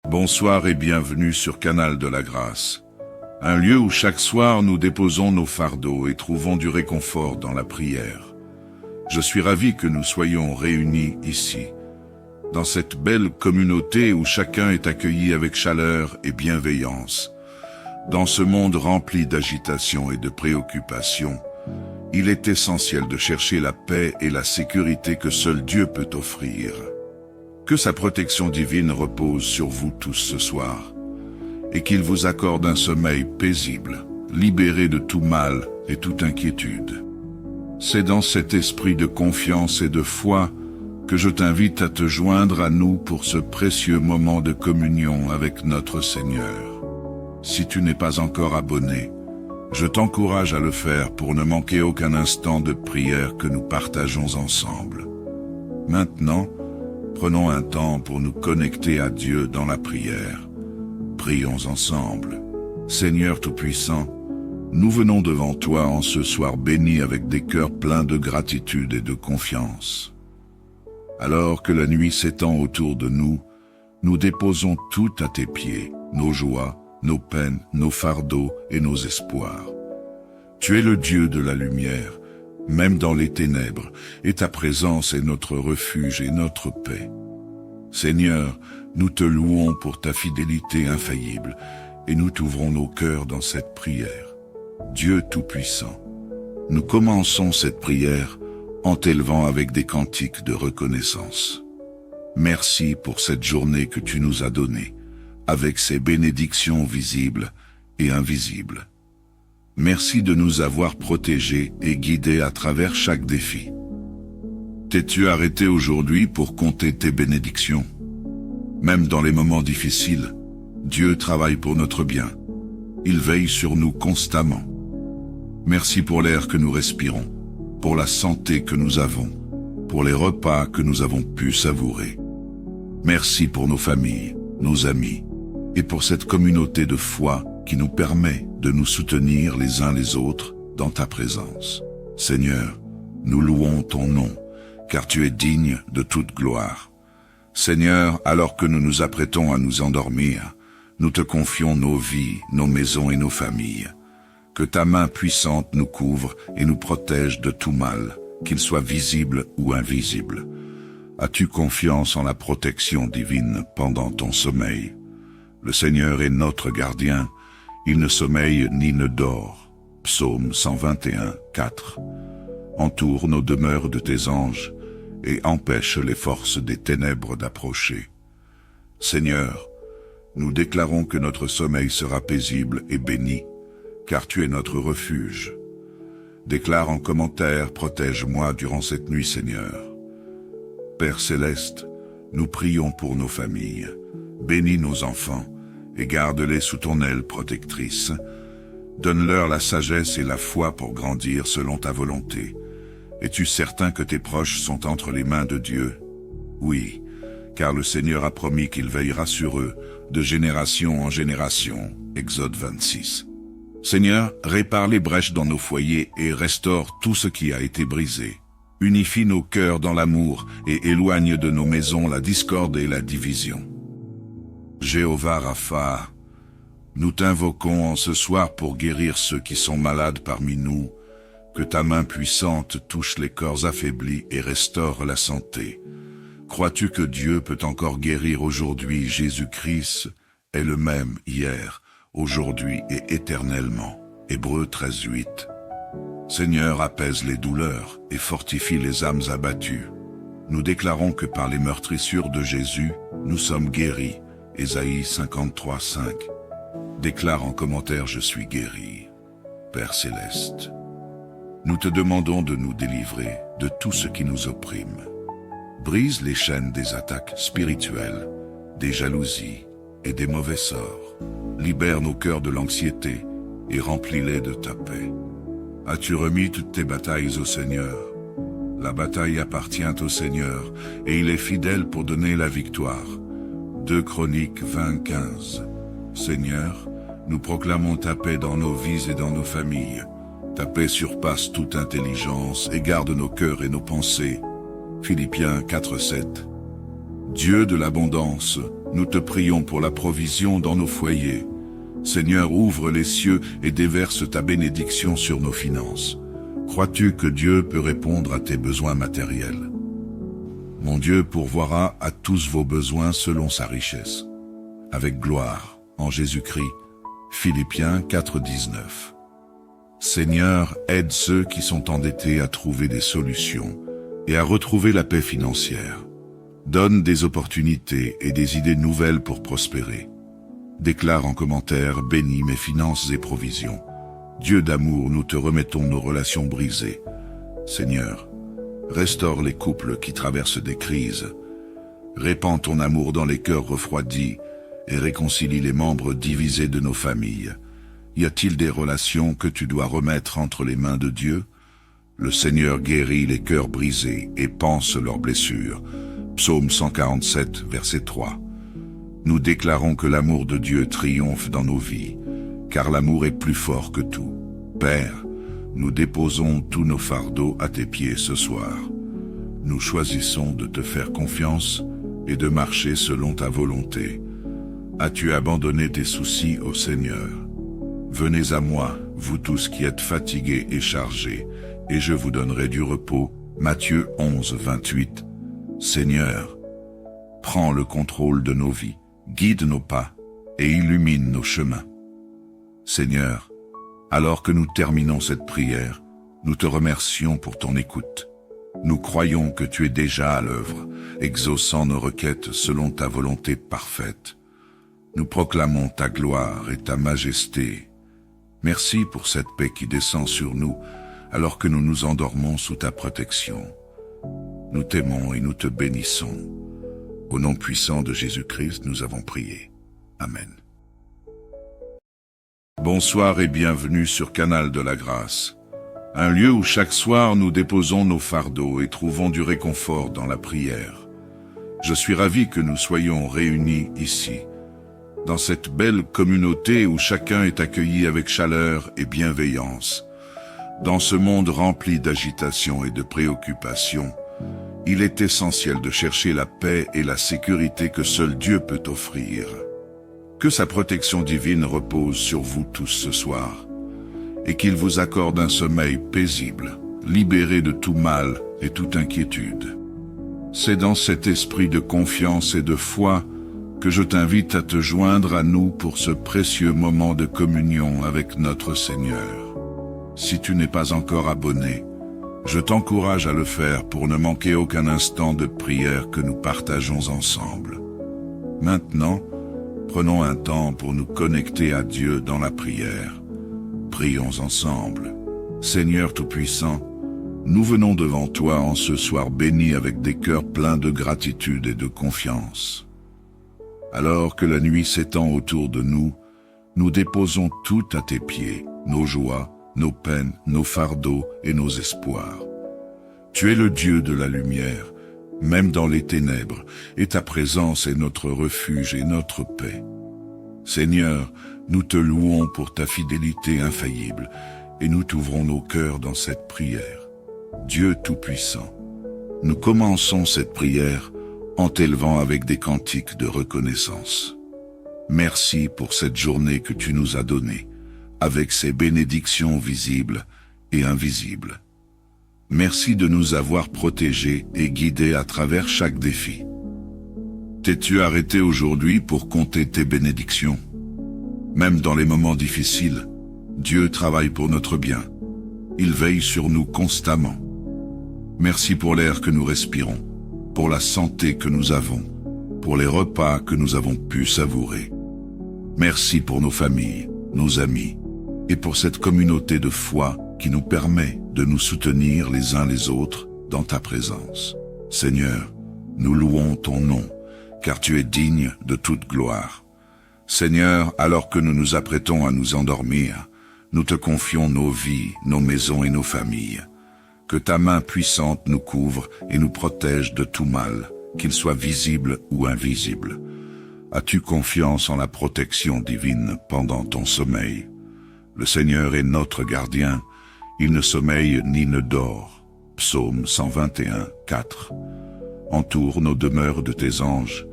Bonsoir et bienvenue sur Canal de la Grâce, un lieu où chaque soir nous déposons nos fardeaux et trouvons du réconfort dans la prière. Je suis ravi que nous soyons réunis ici, dans cette belle communauté où chacun est accueilli avec chaleur et bienveillance. Dans ce monde rempli d'agitation et de préoccupations, il est essentiel de chercher la paix et la sécurité que seul Dieu peut offrir. Que sa protection divine repose sur vous tous ce soir, et qu'il vous accorde un sommeil paisible, libéré de tout mal et toute inquiétude. C'est dans cet esprit de confiance et de foi que je t'invite à te joindre à nous pour ce précieux moment de communion avec notre Seigneur. Si tu n'es pas encore abonné, je t'encourage à le faire pour ne manquer aucun instant de prière que nous partageons ensemble. Maintenant, prenons un temps pour nous connecter à Dieu dans la prière. Prions ensemble. Seigneur Tout-Puissant, nous venons devant toi en ce soir béni avec des cœurs pleins de gratitude et de confiance. Alors que la nuit s'étend autour de nous, nous déposons tout à tes pieds, nos joies, nos peines, nos fardeaux et nos espoirs. Tu es le Dieu de la lumière, même dans les ténèbres, et ta présence est notre refuge et notre paix. Seigneur, nous te louons pour ta fidélité infaillible, et nous t'ouvrons nos cœurs dans cette prière. Dieu Tout-Puissant, nous commençons cette prière en t'élevant avec des cantiques de reconnaissance. Merci pour cette journée que tu nous as donnée, avec ses bénédictions visibles et invisibles. Merci de nous avoir protégés et guidés à travers chaque défi. T'es-tu arrêté aujourd'hui pour compter tes bénédictions? Même dans les moments difficiles, Dieu travaille pour notre bien. Il veille sur nous constamment. Merci pour l'air que nous respirons, pour la santé que nous avons, pour les repas que nous avons pu savourer. Merci pour nos familles, nos amis, et pour cette communauté de foi qui nous permet de nous soutenir les uns les autres dans ta présence. Seigneur, nous louons ton nom, car tu es digne de toute gloire. Seigneur, alors que nous nous apprêtons à nous endormir, nous te confions nos vies, nos maisons et nos familles. Que ta main puissante nous couvre et nous protège de tout mal, qu'il soit visible ou invisible. As-tu confiance en la protection divine pendant ton sommeil? Le Seigneur est notre gardien, il ne sommeille ni ne dort. Psaume 121, 4. Entoure nos demeures de tes anges et empêche les forces des ténèbres d'approcher. Seigneur, nous déclarons que notre sommeil sera paisible et béni, car tu es notre refuge. Déclare en commentaire, protège-moi durant cette nuit, Seigneur. Père céleste, nous prions pour nos familles. Bénis nos enfants et garde-les sous ton aile protectrice. Donne-leur la sagesse et la foi pour grandir selon ta volonté. Es-tu certain que tes proches sont entre les mains de Dieu? Oui, car le Seigneur a promis qu'il veillera sur eux, de génération en génération. Exode 26. Seigneur, répare les brèches dans nos foyers et restaure tout ce qui a été brisé. Unifie nos cœurs dans l'amour et éloigne de nos maisons la discorde et la division. Jéhovah Rapha, nous t'invoquons en ce soir pour guérir ceux qui sont malades parmi nous, que ta main puissante touche les corps affaiblis et restaure la santé. Crois-tu que Dieu peut encore guérir aujourd'hui? Jésus-Christ est le même hier, aujourd'hui et éternellement. Hébreux 13:8. Seigneur, apaise les douleurs et fortifie les âmes abattues. Nous déclarons que par les meurtrissures de Jésus, nous sommes guéris. Ésaïe 53:5. Déclare en commentaire: je suis guéri. Père céleste, nous te demandons de nous délivrer de tout ce qui nous opprime. Brise les chaînes des attaques spirituelles, des jalousies et des mauvais sorts. Libère nos cœurs de l'anxiété et remplis-les de ta paix. As-tu remis toutes tes batailles au Seigneur? La bataille appartient au Seigneur et il est fidèle pour donner la victoire. 2 Chroniques 20:15. Seigneur, nous proclamons ta paix dans nos vies et dans nos familles. Ta paix surpasse toute intelligence et garde nos cœurs et nos pensées. Philippiens 4:7. Dieu de l'abondance, nous te prions pour la provision dans nos foyers. Seigneur, ouvre les cieux et déverse ta bénédiction sur nos finances. Crois-tu que Dieu peut répondre à tes besoins matériels? Mon Dieu pourvoira à tous vos besoins selon sa richesse, avec gloire, en Jésus-Christ. Philippiens 4:19. Seigneur, aide ceux qui sont endettés à trouver des solutions et à retrouver la paix financière. Donne des opportunités et des idées nouvelles pour prospérer. Déclare en commentaire: bénis mes finances et provisions. Dieu d'amour, nous te remettons nos relations brisées. Seigneur, restaure les couples qui traversent des crises. Répands ton amour dans les cœurs refroidis et réconcilie les membres divisés de nos familles. Y a-t-il des relations que tu dois remettre entre les mains de Dieu? Le Seigneur guérit les cœurs brisés et panse leurs blessures. Psaume 147, verset 3. Nous déclarons que l'amour de Dieu triomphe dans nos vies, car l'amour est plus fort que tout. Père, nous déposons tous nos fardeaux à tes pieds ce soir. Nous choisissons de te faire confiance et de marcher selon ta volonté. As-tu abandonné tes soucis au Seigneur? Venez à moi, vous tous qui êtes fatigués et chargés, et je vous donnerai du repos. Matthieu 11, 28. Seigneur, prends le contrôle de nos vies, guide nos pas et illumine nos chemins. Seigneur, alors que nous terminons cette prière, nous te remercions pour ton écoute. Nous croyons que tu es déjà à l'œuvre, exaucant nos requêtes selon ta volonté parfaite. Nous proclamons ta gloire et ta majesté. Merci pour cette paix qui descend sur nous, alors que nous nous endormons sous ta protection. Nous t'aimons et nous te bénissons. Au nom puissant de Jésus-Christ, nous avons prié. Amen. Bonsoir et bienvenue sur Canal de la Grâce, un lieu où chaque soir nous déposons nos fardeaux et trouvons du réconfort dans la prière. Je suis ravi que nous soyons réunis ici, dans cette belle communauté où chacun est accueilli avec chaleur et bienveillance. Dans ce monde rempli d'agitation et de préoccupations, il est essentiel de chercher la paix et la sécurité que seul Dieu peut offrir. Que sa protection divine repose sur vous tous ce soir, et qu'il vous accorde un sommeil paisible, libéré de tout mal et toute inquiétude. C'est dans cet esprit de confiance et de foi que je t'invite à te joindre à nous pour ce précieux moment de communion avec notre Seigneur. Si tu n'es pas encore abonné, je t'encourage à le faire pour ne manquer aucun instant de prière que nous partageons ensemble. Maintenant, prenons un temps pour nous connecter à Dieu dans la prière. Prions ensemble. Seigneur Tout-Puissant, nous venons devant toi en ce soir béni avec des cœurs pleins de gratitude et de confiance. Alors que la nuit s'étend autour de nous, nous déposons tout à tes pieds, nos joies, nos peines, nos fardeaux et nos espoirs. Tu es le Dieu de la lumière, même dans les ténèbres, et ta présence est notre refuge et notre paix. Seigneur, nous te louons pour ta fidélité infaillible, et nous t'ouvrons nos cœurs dans cette prière. Dieu Tout-Puissant, nous commençons cette prière en t'élevant avec des cantiques de reconnaissance. Merci pour cette journée que tu nous as donnée, avec ses bénédictions visibles et invisibles. Merci de nous avoir protégés et guidés à travers chaque défi. T'es-tu arrêté aujourd'hui pour compter tes bénédictions? Même dans les moments difficiles, Dieu travaille pour notre bien. Il veille sur nous constamment. Merci pour l'air que nous respirons, pour la santé que nous avons, pour les repas que nous avons pu savourer. Merci pour nos familles, nos amis, et pour cette communauté de foi qui nous permet de nous soutenir les uns les autres dans ta présence. Seigneur, nous louons ton nom, car tu es digne de toute gloire. Seigneur, alors que nous nous apprêtons à nous endormir, nous te confions nos vies, nos maisons et nos familles. Que ta main puissante nous couvre et nous protège de tout mal, qu'il soit visible ou invisible. As-tu confiance en la protection divine pendant ton sommeil? Le Seigneur est notre gardien, il ne sommeille ni ne dort. Psaume 121, 4. Entoure nos demeures de tes anges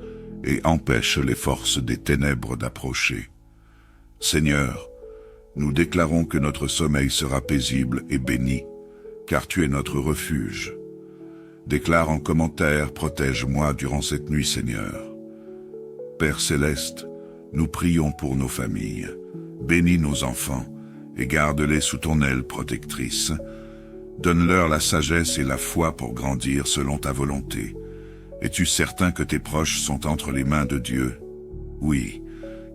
et empêche les forces des ténèbres d'approcher. Seigneur, nous déclarons que notre sommeil sera paisible et béni, car tu es notre refuge. Déclare en commentaire, protège-moi durant cette nuit, Seigneur. Père céleste, nous prions pour nos familles. Bénis nos enfants et garde-les sous ton aile protectrice. Donne-leur la sagesse et la foi pour grandir selon ta volonté. Es-tu certain que tes proches sont entre les mains de Dieu? Oui,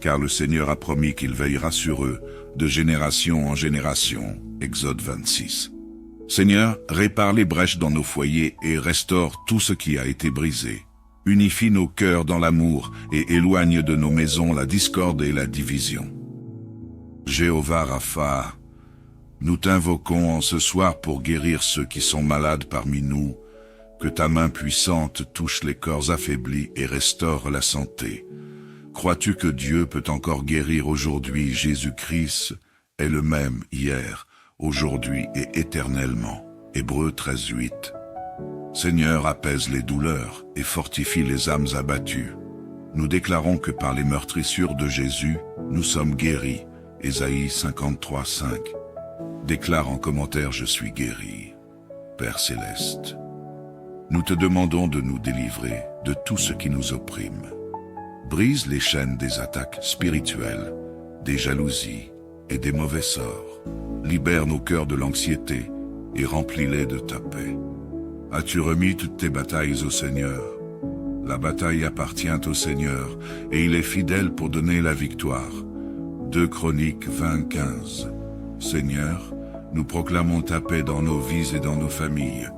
car le Seigneur a promis qu'il veillera sur eux de génération en génération. Exode 26. Seigneur, répare les brèches dans nos foyers et restaure tout ce qui a été brisé. Unifie nos cœurs dans l'amour et éloigne de nos maisons la discorde et la division. Jéhovah Rapha, nous t'invoquons en ce soir pour guérir ceux qui sont malades parmi nous. Que ta main puissante touche les corps affaiblis et restaure la santé. Crois-tu que Dieu peut encore guérir aujourd'hui? Jésus-Christ est le même hier, aujourd'hui et éternellement. Hébreux 13:8. Seigneur, apaise les douleurs et fortifie les âmes abattues. Nous déclarons que par les meurtrissures de Jésus, nous sommes guéris. Ésaïe 53:5. Déclare en commentaire: je suis guéri. Père céleste, nous te demandons de nous délivrer de tout ce qui nous opprime. Brise les chaînes des attaques spirituelles, des jalousies et des mauvais sorts. Libère nos cœurs de l'anxiété et remplis-les de ta paix. As-tu remis toutes tes batailles au Seigneur? La bataille appartient au Seigneur et il est fidèle pour donner la victoire. 2 Chroniques 20:15. Seigneur, nous proclamons ta paix dans nos vies et dans nos familles.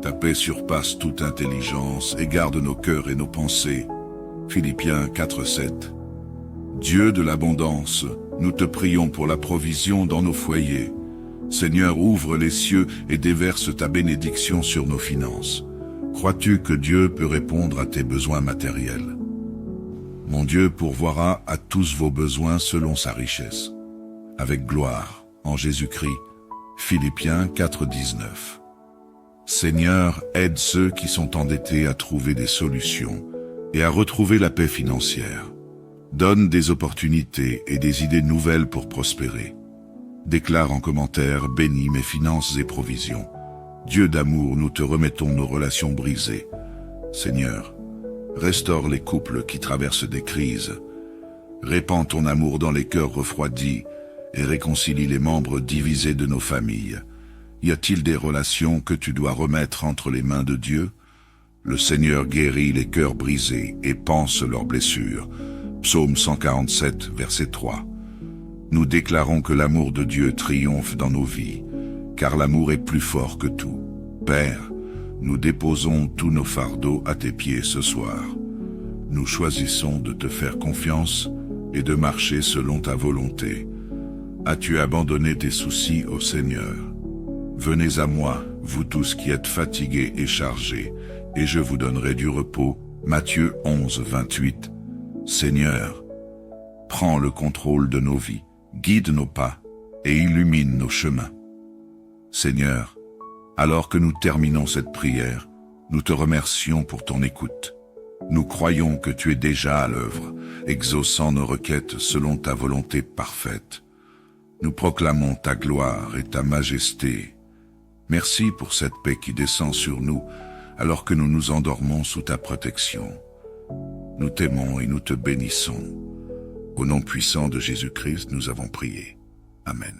Ta paix surpasse toute intelligence et garde nos cœurs et nos pensées. Philippiens 4:7. Dieu de l'abondance, nous te prions pour la provision dans nos foyers. Seigneur, ouvre les cieux et déverse ta bénédiction sur nos finances. Crois-tu que Dieu peut répondre à tes besoins matériels? Mon Dieu pourvoira à tous vos besoins selon sa richesse, avec gloire, en Jésus-Christ. Philippiens 4:19. Seigneur, aide ceux qui sont endettés à trouver des solutions et à retrouver la paix financière. Donne des opportunités et des idées nouvelles pour prospérer. Déclare en commentaire: bénis mes finances et provisions. Dieu d'amour, nous te remettons nos relations brisées. Seigneur, restaure les couples qui traversent des crises. Répands ton amour dans les cœurs refroidis et réconcilie les membres divisés de nos familles. Y a-t-il des relations que tu dois remettre entre les mains de Dieu? Le Seigneur guérit les cœurs brisés et panse leurs blessures. Psaume 147, verset 3. Nous déclarons que l'amour de Dieu triomphe dans nos vies, car l'amour est plus fort que tout. Père, nous déposons tous nos fardeaux à tes pieds ce soir. Nous choisissons de te faire confiance et de marcher selon ta volonté. As-tu abandonné tes soucis au Seigneur? Venez à moi, vous tous qui êtes fatigués et chargés, et je vous donnerai du repos. Matthieu 11, 28. Seigneur, prends le contrôle de nos vies, guide nos pas et illumine nos chemins. Seigneur, alors que nous terminons cette prière, nous te remercions pour ton écoute. Nous croyons que tu es déjà à l'œuvre, exaucant nos requêtes selon ta volonté parfaite. Nous proclamons ta gloire et ta majesté. Merci pour cette paix qui descend sur nous alors que nous nous endormons sous ta protection. Nous t'aimons et nous te bénissons. Au nom puissant de Jésus-Christ, nous avons prié. Amen.